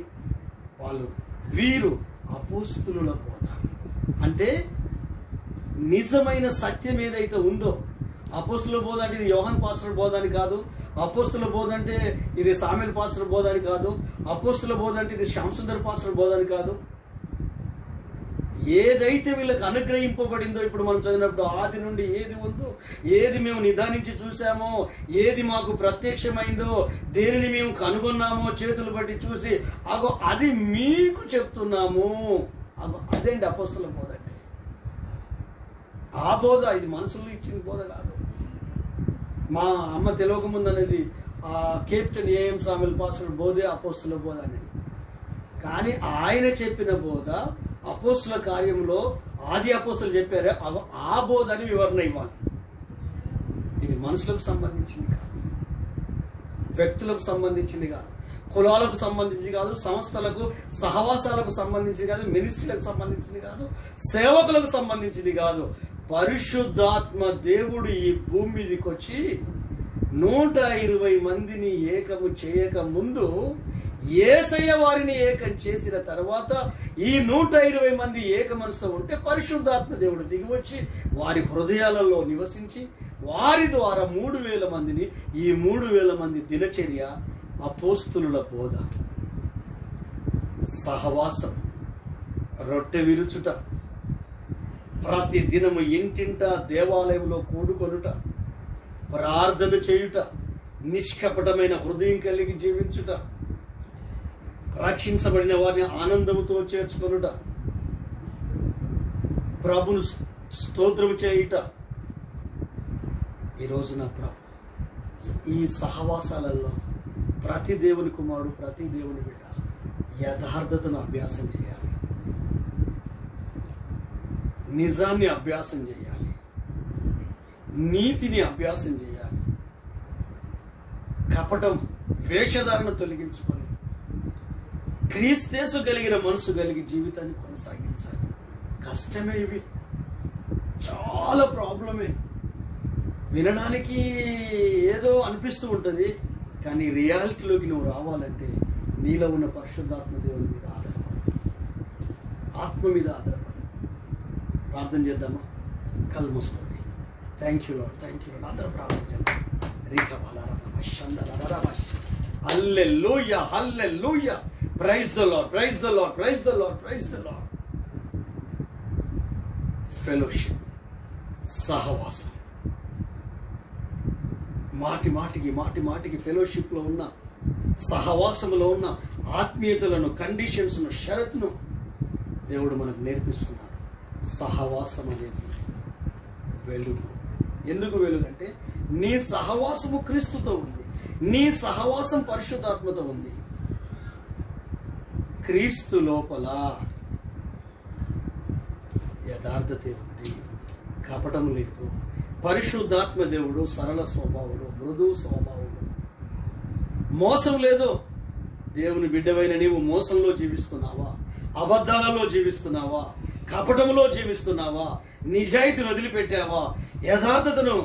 వీరు అపోస్తులుల బోధ. అంటే నిజమైన సత్యం ఏదైతే ఉందో, అపోస్తుల బోధ అంటే ఇది యోహాన్ పాస్టర్ బోధ అని కాదు, అపోస్తుల బోధ అంటే ఇది సామెల్ పాస్టర్ బోధ అని కాదు, అపోస్తుల బోధ అంటే ఇది శ్యామ్ సుందర్ పాస్టర్ బోధ అని కాదు. ఏదైతే వీళ్ళకి అనుగ్రహింపబడిందో, ఇప్పుడు మనం చదివినప్పుడు ఆది నుండి ఏది ఉందో, ఏది మేము నిదానించి చూసామో, ఏది మాకు ప్రత్యక్షమైందో, దేనిని మేము కనుగొన్నామో చేతులు బట్టి చూసి అగో అది మీకు చెప్తున్నాము. అగో అదేంటి అపోస్తుల బోధ అంటే. ఆ బోధ ఇది మనసులో ఇచ్చిన బోధ కాదు. మా అమ్మ తెలియక ముందు అనేది కెప్టెన్ ఏఎం సామెల్ పాస్టర్ బోధే అపోస్తుల బోధ అనేది. కానీ ఆయన చెప్పిన బోధ అపోస్తుల కార్యంలో ఆది అపోస్తులు చెప్పారే ఆ బోధ అని వివరణ ఇవ్వాలి. ఇది మనుషులకు సంబంధించింది కాదు, వ్యక్తులకు సంబంధించింది కాదు, కులాలకు సంబంధించి కాదు, సంస్థలకు సహవాసాలకు సంబంధించింది కాదు, మినిస్ట్రీలకు సంబంధించింది కాదు, సేవకులకు సంబంధించింది కాదు. పరిశుద్ధాత్మ దేవుడు ఈ భూమి మీదకి వచ్చి 120 మందిని ఏకము చేయక ముందు యేసయ్య వారిని ఏకం చేసిన తర్వాత ఈ 120 మంది ఏక మనసుతో ఉంటే పరిశుద్ధాత్మ దేవుడు దిగి వచ్చి వారి హృదయాలలో నివసించి వారి ద్వారా 3,000 మందిని, ఈ 3,000 మంది దినచర్య అపోస్తులుల బోధ, సహవాసం, రొట్టె విరుచుట, ప్రతి దినము ఇంటింట దేవాలయంలో కూడుకొనుట, ప్రార్థన చేయుట, నిష్కపటమైన హృదయం కలిగి జీవించుట, రక్షించబడిన వారిని ఆనందముతో చేర్చుకొనుట, ప్రభును స్తోత్రము చేయుట. ఈ రోజున ప్రభు ఈ సహవాసాలలో ప్రతి దేవుని కుమారుడు, ప్రతి దేవుని బిడ్డ యథార్థతను అభ్యాసం చేయాలి, నిజాన్ని అభ్యాసం చేయాలి, నీతిని అభ్యాసం చేయాలి, కపటం వేషధారణ తొలగించుకొని క్రీస్తేసు కలిగిన మనసు కలిగి జీవితాన్ని కొనసాగించాలి. కష్టమే, ఇవి చాలా ప్రాబ్లమే. వినడానికి ఏదో అనిపిస్తూ ఉంటుంది, కానీ రియాలిటీలోకి నువ్వు రావాలంటే నీలో ఉన్న పరిశుద్ధాత్మ దేవుని మీద ఆధారపడి, ఆత్మ మీద ఆధారపడి ప్రార్థన చేద్దామా? కళ్ళు మూసుకోండి. Thank you Lord, thank you Lord. అందరూ ప్రార్థన చేద్దాం. Hallelujah, hallelujah. Praise the Lord, praise the Lord, praise the Lord, praise the Lord. Fellowship, సహవాసం, మాటి మాటికి ఫెలోషిప్ లో ఉన్న, సహవాసంలో ఉన్న ఆత్మీయతలను, కండిషన్స్, షరతును దేవుడు మనకు నేర్పిస్తున్నాడు. సహవాసం అనేది వెలుగు. ఎందుకు వెలుగు అంటే నీ సహవాసము క్రీస్తుతో ఉంది, నీ సహవాసం పరిశుద్ధాత్మతో ఉంది. క్రీస్తు లోపల యథార్థత ఉంది, కపటం లేదు. పరిశుద్ధాత్మ దేవుడు సరళ స్వభావుడు, మృదు స్వభావుడు, మోసం లేదు. దేవుని బిడ్డవైన నీవు మోసంలో జీవిస్తున్నావా? అబద్ధాలలో జీవిస్తున్నావా? కపటములో జీవిస్తున్నావా? నిజాయితీని వదిలిపెట్టావా? యథార్థతను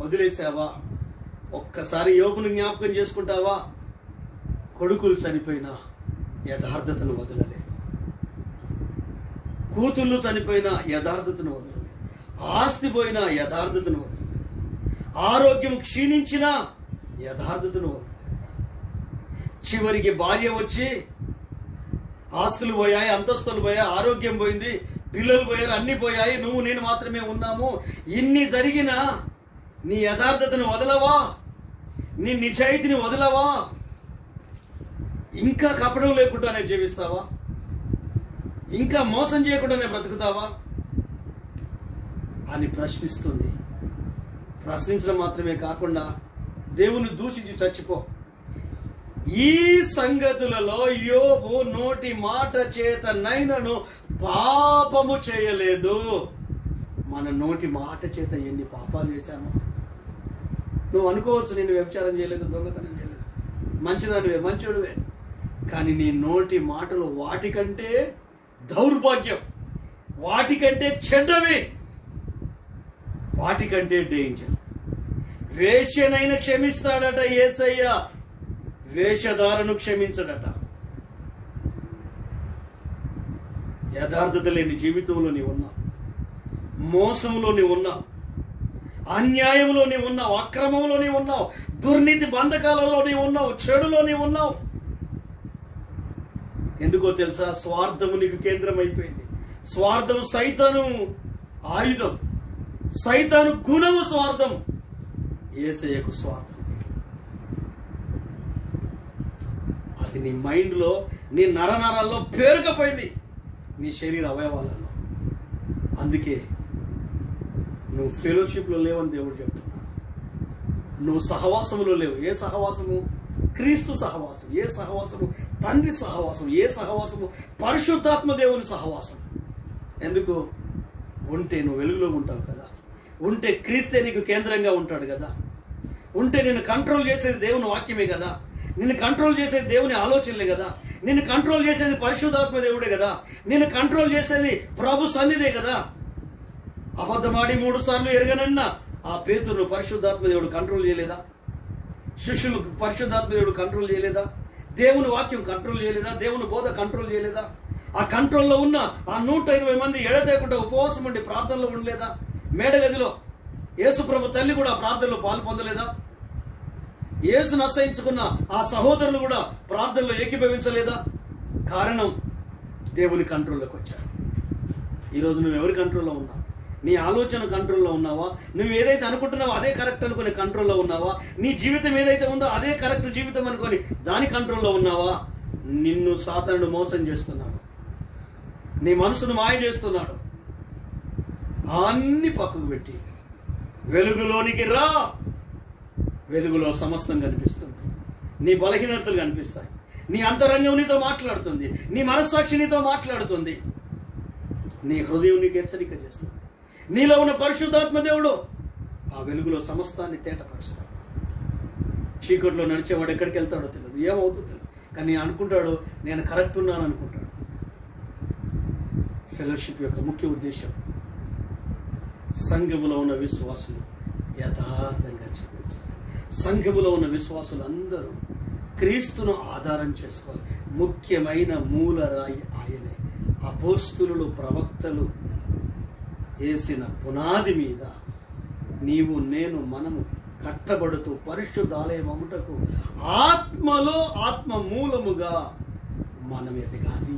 వదిలేసావా? ఒక్కసారి యోబును జ్ఞాపకం చేసుకుంటావా? కొడుకులు చనిపోయినా యథార్థతను వదలలేదు, కూతుళ్ళు చనిపోయినా యథార్థతను వదలలేదు, ఆస్తి పోయినా యథార్థతను వదలలేదు, ఆరోగ్యం క్షీణించినా యథార్థతను వదలలేదు. చివరికి భార్య వచ్చి ఆస్తులు పోయాయి, అంతస్తులు పోయాయి, ఆరోగ్యం పోయింది, పిల్లలు పోయారు, అన్ని పోయాయి, నువ్వు నేను మాత్రమే ఉన్నాము. ఇన్ని జరిగినా నీ యథార్థతను వదలవా? నీ నిజాయితీని వదలవా? ఇంకా కపటం లేకుండానే జీవిస్తావా? ఇంకా మోసం చేయకుండానే బ్రతుకుతావా అని ప్రశ్నిస్తుంది. ప్రశ్నించడం మాత్రమే కాకుండా దేవుని దూషించి చచ్చిపో. ఈ సంగతులలో యోబు నోటి మాట చేత నైనను పాపము చేయలేదు. మన నోటి మాట చేత ఎన్ని పాపాలు చేశామో. నువ్వు అనుకోవచ్చు, నేను వ్యభిచారం చేయలేదు, దొంగతనం చేయలేదు, మంచిదానివే, మంచోడువే. కానీ నీ నోటి మాటలు వాటికంటే దౌర్భాగ్యం, వాటికంటే చెడ్డవి, వాటికంటే డేంజర్. వేశ్యనైనా క్షమిస్తాడట యేసయ్య, వేషధారను క్షమించడట. యథార్థత లేని జీవితంలో నీవు ఉన్నావు, మోసంలో నీవు ఉన్నావు, అన్యాయంలో నీవు ఉన్నావు, అక్రమంలో నీవు ఉన్నావు, దుర్నీతి బంధకాలలో నీవు ఉన్నావు, చెడులో నీవు ఉన్నావు. ఎందుకో తెలుసా? స్వార్థము నీకు కేంద్రం అయిపోయింది. స్వార్థం సైతాను ఆయుధం, సైతాను గుణము స్వార్థం, యేసయ్యకు స్వార్థం. అది నీ మైండ్లో, నీ నరనరాల్లో పేరుకపోయింది, నీ శరీర అవయవాలలో. అందుకే నువ్వు ఫెలోషిప్లో లేవని దేవుడు చెప్తున్నాడు. నువ్వు సహవాసములో లేవు. ఏ సహవాసము? క్రీస్తు సహవాసం. ఏ సహవాసము? తండ్రి సహవాసం. ఏ సహవాసము? పరిశుద్ధాత్మ దేవుని సహవాసం. ఎందుకు? ఉంటే నువ్వు వెలుగులో ఉంటావు కదా, ఉంటే క్రీస్తే నీకు కేంద్రంగా ఉంటాడు కదా, ఉంటే నిన్ను కంట్రోల్ చేసేది దేవుని వాక్యమే కదా, నిన్ను కంట్రోల్ చేసేది దేవుని ఆలోచనలే కదా, నిన్ను కంట్రోల్ చేసేది పరిశుద్ధాత్మ దేవుడే కదా, నిన్ను కంట్రోల్ చేసేది ప్రభు సన్నిధే కదా. అబద్ధమాడి 3 సార్లు ఎరగనన్నా ఆ పేతురును పరిశుద్ధాత్మ దేవుడు కంట్రోల్ చేయలేదా? శిష్యులు పరిశుద్ధాత్మ దేవుడు కంట్రోల్ చేయలేదా? దేవుని వాక్యం కంట్రోల్ చేయలేదా? దేవుని బోధ కంట్రోల్ చేయలేదా? ఆ కంట్రోల్లో ఉన్న ఆ 120 మంది ఎడతేకుండా ఉపవాసం ఉండి ప్రార్థనలో ఉండలేదా? మేడగదిలో యేసుప్రభు తల్లి కూడా ప్రార్థనలో పాలు పొందలేదా? యేసును అసహించుకున్న ఆ సహోదరులు కూడా ప్రార్థనలో ఏకీభవించలేదా? కారణం, దేవుని కంట్రోల్లోకి వచ్చారు. ఈరోజు నువ్వు ఎవరి కంట్రోల్లో ఉన్నావు? నీ ఆలోచన కంట్రోల్లో ఉన్నావా? నువ్వు ఏదైతే అనుకుంటున్నావో అదే కరెక్ట్ అనుకునే కంట్రోల్లో ఉన్నావా? నీ జీవితం ఏదైతే ఉందో అదే కరెక్ట్ జీవితం అనుకొని దాని కంట్రోల్లో ఉన్నావా? నిన్ను సాతానుడు మోసం చేస్తున్నాడు, నీ మనసును మాయ చేస్తున్నాడు. అన్ని పక్కకు పెట్టి వెలుగులోనికి రా. వెలుగులో సమస్తం కనిపిస్తుంది. నీ బలహీనతలు కనిపిస్తాయి. నీ అంతరంగం నీతో మాట్లాడుతుంది. నీ మనస్సాక్షి నీతో మాట్లాడుతుంది. నీ హృదయం నీకు హెచ్చరిక చేస్తుంది. నీలో ఉన్న పరిశుద్ధాత్మ దేవుడు ఆ వెలుగులో సమస్తాన్ని తేటపరుస్తాడు. చీకట్లో నడిచేవాడు ఎక్కడికి వెళ్తాడో తెలియదు, ఏమవుతుందో తెలియదు, కానీ అనుకుంటాడు నేను కరెక్ట్ ఉన్నాను అనుకుంటాడు. ఫెలోషిప్ యొక్క ముఖ్య ఉద్దేశం సంఘములో ఉన్న విశ్వాసులు యథార్థంగా జీవించాలి. సంఘములో ఉన్న విశ్వాసులు అందరూ క్రీస్తును ఆధారం చేసుకోవాలి. ముఖ్యమైన మూలరాయి ఆయనే. అపోస్తులు, ప్రవక్తలు వేసిన పునాది మీద నీవు నేను మనము కట్టబడుతూ పరిశుద్ధాలయం అముటకు ఆత్మలో ఆత్మ మూలముగా మనం ఎదగాలి.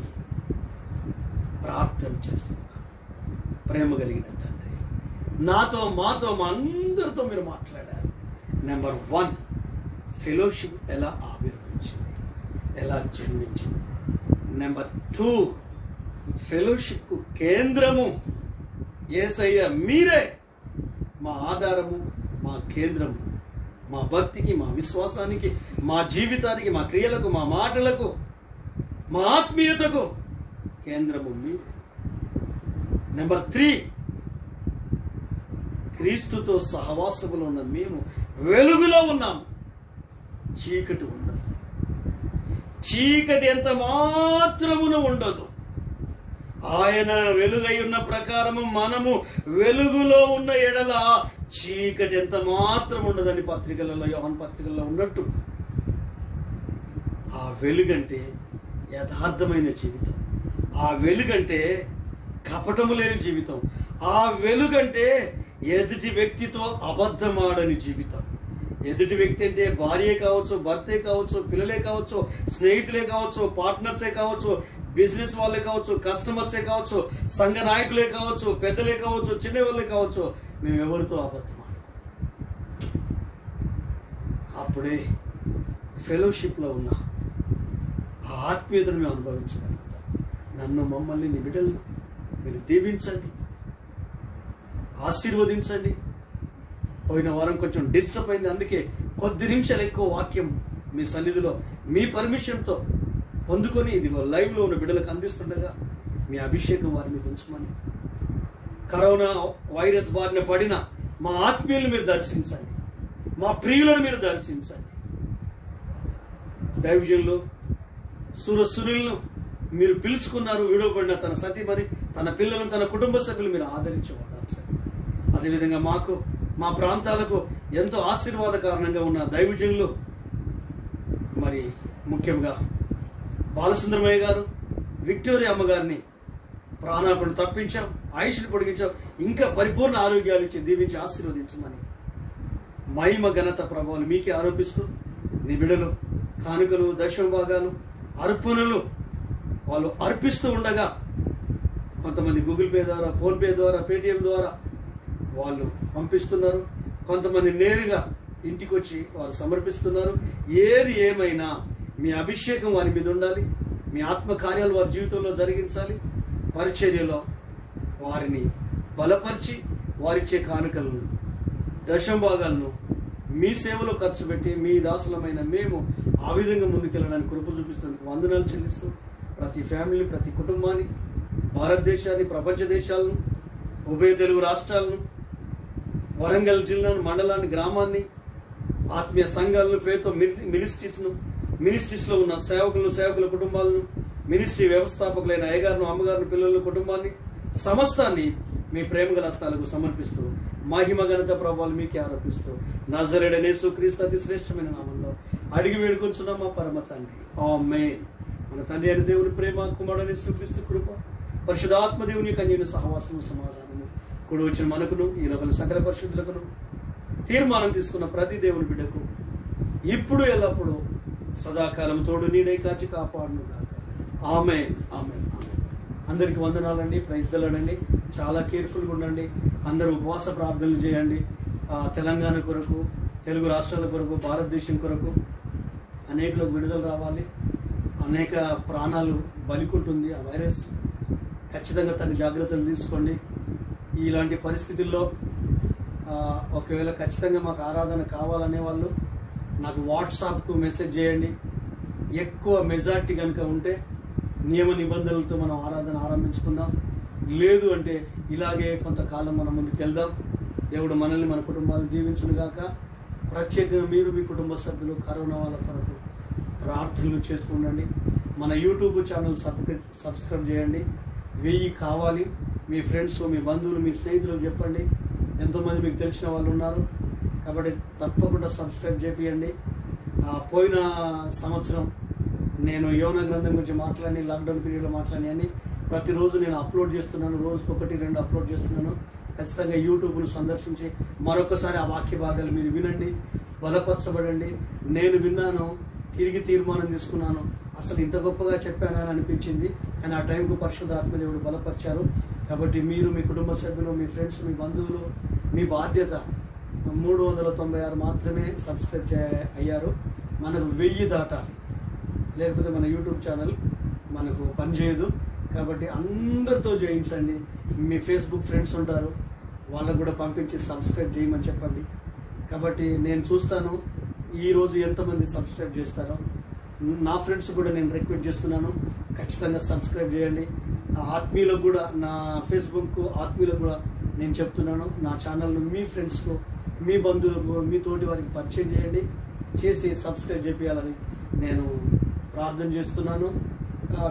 ప్రార్థన చేస్తున్నా. ప్రేమ కలిగిన తండ్రి, నాతో మాతో మా అందరితో మీరు మాట్లాడారు. నెంబర్ 1, ఫెలోషిప్ ఎలా ఆవిర్భవించింది, ఎలా జన్మించింది. నెంబర్ 2, ఫెలోషిప్ కేంద్రము యేసయ్య మీరే. మా ఆధారము, మా కేంద్రము, మా భక్తికి, మా విశ్వాసానికి, మా జీవితానికి, మా క్రియలకు, మా మాటలకు, మా ఆత్మీయతకు కేంద్రము మీరే. నెంబర్ 3, క్రీస్తుతో సహవాసములో ఉన్న మేము వెలుగులో ఉన్నాము. చీకటి ఉండదు. చీకటి ఎంత మాత్రమున ఉండదు. ఆయన వెలుగై ఉన్న ప్రకారము మనము వెలుగులో ఉన్న ఎడల చీకటి ఎంత మాత్రం ఉండదని పత్రికలలో, యోహాను పత్రికల్లో ఉన్నట్టు ఆ వెలుగంటే యథార్థమైన జీవితం. ఆ వెలుగంటే కపటము లేని జీవితం. ఆ వెలుగంటే ఎదుటి వ్యక్తితో అబద్ధమాడని జీవితం. ఎదుటి వ్యక్తి అంటే భార్యే కావచ్చు, భర్తే కావచ్చు, పిల్లలే కావచ్చు, స్నేహితులే కావచ్చు, పార్ట్నర్సే కావచ్చు, బిజినెస్ వాళ్ళే కావచ్చు, కస్టమర్సే కావచ్చు, సంఘ నాయకులే కావచ్చు, పెద్దలే కావచ్చు, చిన్న వాళ్ళే కావచ్చు. మేము ఎవరితో అబద్ధం ఆడము. అప్పుడే ఫెలోషిప్లో ఉన్న ఆ ఆత్మీయతను మేము అనుభవించగలుగుతాం. నన్ను, మమ్మల్ని, నీ బిడ్డలను మీరు దీవించండి, ఆశీర్వదించండి. పోయిన వారం కొంచెం డిస్టర్బ్ అయింది, అందుకే కొద్ది నిమిషాలు ఎక్కువ వాక్యం మీ సన్నిధిలో మీ పర్మిషన్తో పొందుకొని ఇదిగో లైవ్లో ఉన్న బిడ్డలకు అందిస్తుండగా మీ అభిషేకం వారి మీద ఉంచమని, కరోనా వైరస్ బారిన పడిన మా ఆత్మీయులను మీరు దర్శించండి, మా ప్రియులను మీరు దర్శించండి. దైవజనులు సురసురులను మీరు పిలుచుకున్నారు, విడవబడిన తన సతీమణి, తన పిల్లలను, తన కుటుంబ సభ్యులు మీరు ఆదరించి వాడాల్సండి. అదేవిధంగా మాకు, మా ప్రాంతాలకు ఎంతో ఆశీర్వాద కారణంగా ఉన్న దైవజనులు, మరి ముఖ్యంగా బాలసుందరమయ్య గారు, విక్టోరియా అమ్మగారిని ప్రాణాపణ తప్పించాం, ఆయుష్ను పొడిగించాం, ఇంకా పరిపూర్ణ ఆరోగ్యాలు ఇచ్చి దీవించి ఆశీర్వదించమని మహిమ ఘనత ప్రభావాలు మీకే ఆరోపిస్తూ, నీ బిడ్డలు కానుకలు, దశమ భాగాలు, అర్పణలు వాళ్ళు అర్పిస్తూ ఉండగా కొంతమంది గూగుల్ పే ద్వారా, ఫోన్పే ద్వారా, పేటిఎం ద్వారా వాళ్ళు పంపిస్తున్నారు, కొంతమంది నేరుగా ఇంటికి వచ్చి వారు సమర్పిస్తున్నారు. ఏది ఏమైనా మీ అభిషేకం వారి మీద ఉండాలి, మీ ఆత్మ కార్యాలు వారి జీవితంలో జరిగించాలి, పరిచర్యలో వారిని బలపరిచి వారిచ్చే కానుకలను, దశమ భాగాలను మీ సేవలో ఖర్చు పెట్టి మీ దాసులమైన మేము ఆ విధంగా ముందుకెళ్ళడానికి కృప చూపిస్తున్నందుకు వందనాలు చెల్లిస్తూ, ప్రతి ఫ్యామిలీ, ప్రతి కుటుంబాన్ని, భారతదేశాన్ని, ప్రపంచ దేశాలను, ఉభయ తెలుగు రాష్ట్రాలను, వరంగల్ జిల్లాను, మండలాన్ని, గ్రామాన్ని, ఆత్మీయ సంఘాలను, ఫేతో మినిస్ట్రీస్లో ఉన్న సేవకులను, సేవకుల కుటుంబాలను, మినిస్ట్రీ వ్యవస్థాపకులైన అయ్యగారును, అమ్మగారును, పిల్లలను, కుటుంబాన్ని, సమస్తాన్ని మీ ప్రేమగల హస్తాలకు సమర్పిస్తూ, మహిమ ఘనత ప్రభావాలు మీకే ఆరోపిస్తూ, నజరేయుడైన యేసుక్రీస్తు అతి శ్రేష్టమైన నామంలో అడిగి వేడుకొంచున్నాం మా పరమ తండ్రి, ఆమేన్. మన తండ్రి అయిన దేవుని ప్రేమ, కుమారుడైన యేసుక్రీస్తు కృప, పరిశుద్ధాత్మ దేవుని కన్యను సహవాసము, సమాధానము కూడి వచ్చిన మనకును, ఈ లోపల సకల పరిశుద్ధులకును, తీర్మానం తీసుకున్న ప్రతి దేవుని బిడ్డకు ఇప్పుడు ఎల్లప్పుడూ సదాకాలం తోడు నీడై కాచి కాపాడును గాక. ఆమేన్, ఆమేన్, ఆమేన్. అందరికి వందనాలండి, ప్రైజ్ ది లార్డ్ అండి. చాలా కేర్ఫుల్గా ఉండండి. అందరూ ఉపవాస ప్రార్థనలు చేయండి. తెలంగాణ కొరకు, తెలుగు రాష్ట్రాల కొరకు, భారతదేశం కొరకు అనేకులకు విడుదల రావాలి. అనేక ప్రాణాలు బలికుంటుంది ఆ వైరస్. ఖచ్చితంగా తగిన జాగ్రత్తలు తీసుకోండి. ఇలాంటి పరిస్థితుల్లో ఒకవేళ ఖచ్చితంగా మాకు ఆరాధన కావాలనే వాళ్ళు నాకు వాట్సాప్కు మెసేజ్ చేయండి. ఎక్కువ మెజార్టీ కనుక ఉంటే నియమ నిబంధనలతో మనం ఆరాధన ఆరంభించుకుందాం. లేదు అంటే ఇలాగే కొంతకాలం మనం ముందుకు వెళ్దాం. దేవుడు మనల్ని, మన కుటుంబాలను దీవించును గాక. ప్రత్యేకంగా మీరు, మీ కుటుంబ సభ్యులు కరోనా వాళ్ళ కొరకు ప్రార్థనలు చేస్తూ ఉండండి. మన యూట్యూబ్ ఛానల్ సబ్స్క్రైబ్ చేయండి. 1000 కావాలి. మీ ఫ్రెండ్స్, మీ బంధువులు, మీ స్నేహితులకు చెప్పండి. ఎంతోమంది మీకు తెలిసిన వాళ్ళు ఉన్నారు కాబట్టి తప్పకుండా సబ్స్క్రైబ్ చేయండి. పోయిన సంవత్సరం నేను యోనా గ్రంథం గురించి మాట్లాడి, లాక్డౌన్ పీరియడ్లో మాట్లాడి అని ప్రతిరోజు నేను అప్లోడ్ చేస్తున్నాను. రోజుకు 1-2 అప్లోడ్ చేస్తున్నాను. ఖచ్చితంగా యూట్యూబ్ను సందర్శించి మరొకసారి ఆ వాక్య భాగాలు మీరు వినండి, బలపరచబడండి. నేను విన్నాను, తిరిగి తీర్మానం తీసుకున్నాను. అసలు ఇంత గొప్పగా చెప్పానని అనిపించింది. కానీ ఆ టైంకు పరిశుద్ధ ఆత్మదేవుడు బలపరిచారు. కాబట్టి మీరు, మీ కుటుంబ సభ్యులు, మీ ఫ్రెండ్స్, మీ బంధువులు, మీ బాధ్యత. 396 మాత్రమే సబ్స్క్రైబ్ అయ్యారు. మనకు 1000 దాటాలి, లేకపోతే మన యూట్యూబ్ ఛానల్ మనకు పనిచేయదు. కాబట్టి అందరితో చేయించండి. మీ ఫేస్బుక్ ఫ్రెండ్స్ ఉంటారు, వాళ్ళకు కూడా పంపించి సబ్స్క్రైబ్ చేయమని చెప్పండి. కాబట్టి నేను చూస్తాను ఈరోజు ఎంతమంది సబ్స్క్రైబ్ చేస్తారో. నా ఫ్రెండ్స్ కూడా నేను రిక్వెస్ట్ చేస్తున్నాను, ఖచ్చితంగా సబ్స్క్రైబ్ చేయండి. ఆత్మీయులకు కూడా, నా ఫేస్బుక్ ఆత్మీయులకు కూడా నేను చెప్తున్నాను, నా ఛానల్ను మీ ఫ్రెండ్స్కు, మీ బంధువులకు, మీ తోటి వారికి పరిచయం చేయండి. చేసి సబ్స్క్రైబ్ చేయాలని నేను ప్రార్థన చేస్తున్నాను.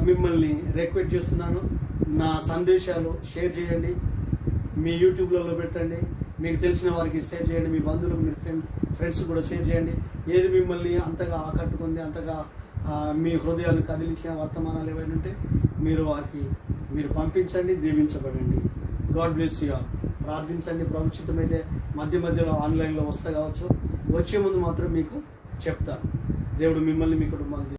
మిమ్మల్ని రిక్వెస్ట్ చేస్తున్నాను. నా సందేశాలు షేర్ చేయండి, మీ యూట్యూబ్లలో పెట్టండి, మీకు తెలిసిన వారికి షేర్ చేయండి, మీ బంధువులకు, మీ ఫ్రెండ్స్ కూడా షేర్ చేయండి. ఏది మిమ్మల్ని అంతగా ఆకట్టుకుంది, అంతగా మీ హృదయాలు కదిలించిన వర్తమానాలు ఏవైనా ఉంటే వారికి మీరు పంపించండి. దీవించబడండి. God bless you all. ప్రార్థించండి. ప్రభుత్వమైతే మధ్యలో ఆన్లైన్లో వస్తా కావచ్చు. వచ్చే ముందు మాత్రం మీకు చెప్తాను. దేవుడు మిమ్మల్ని, మీ కుటుంబాన్ని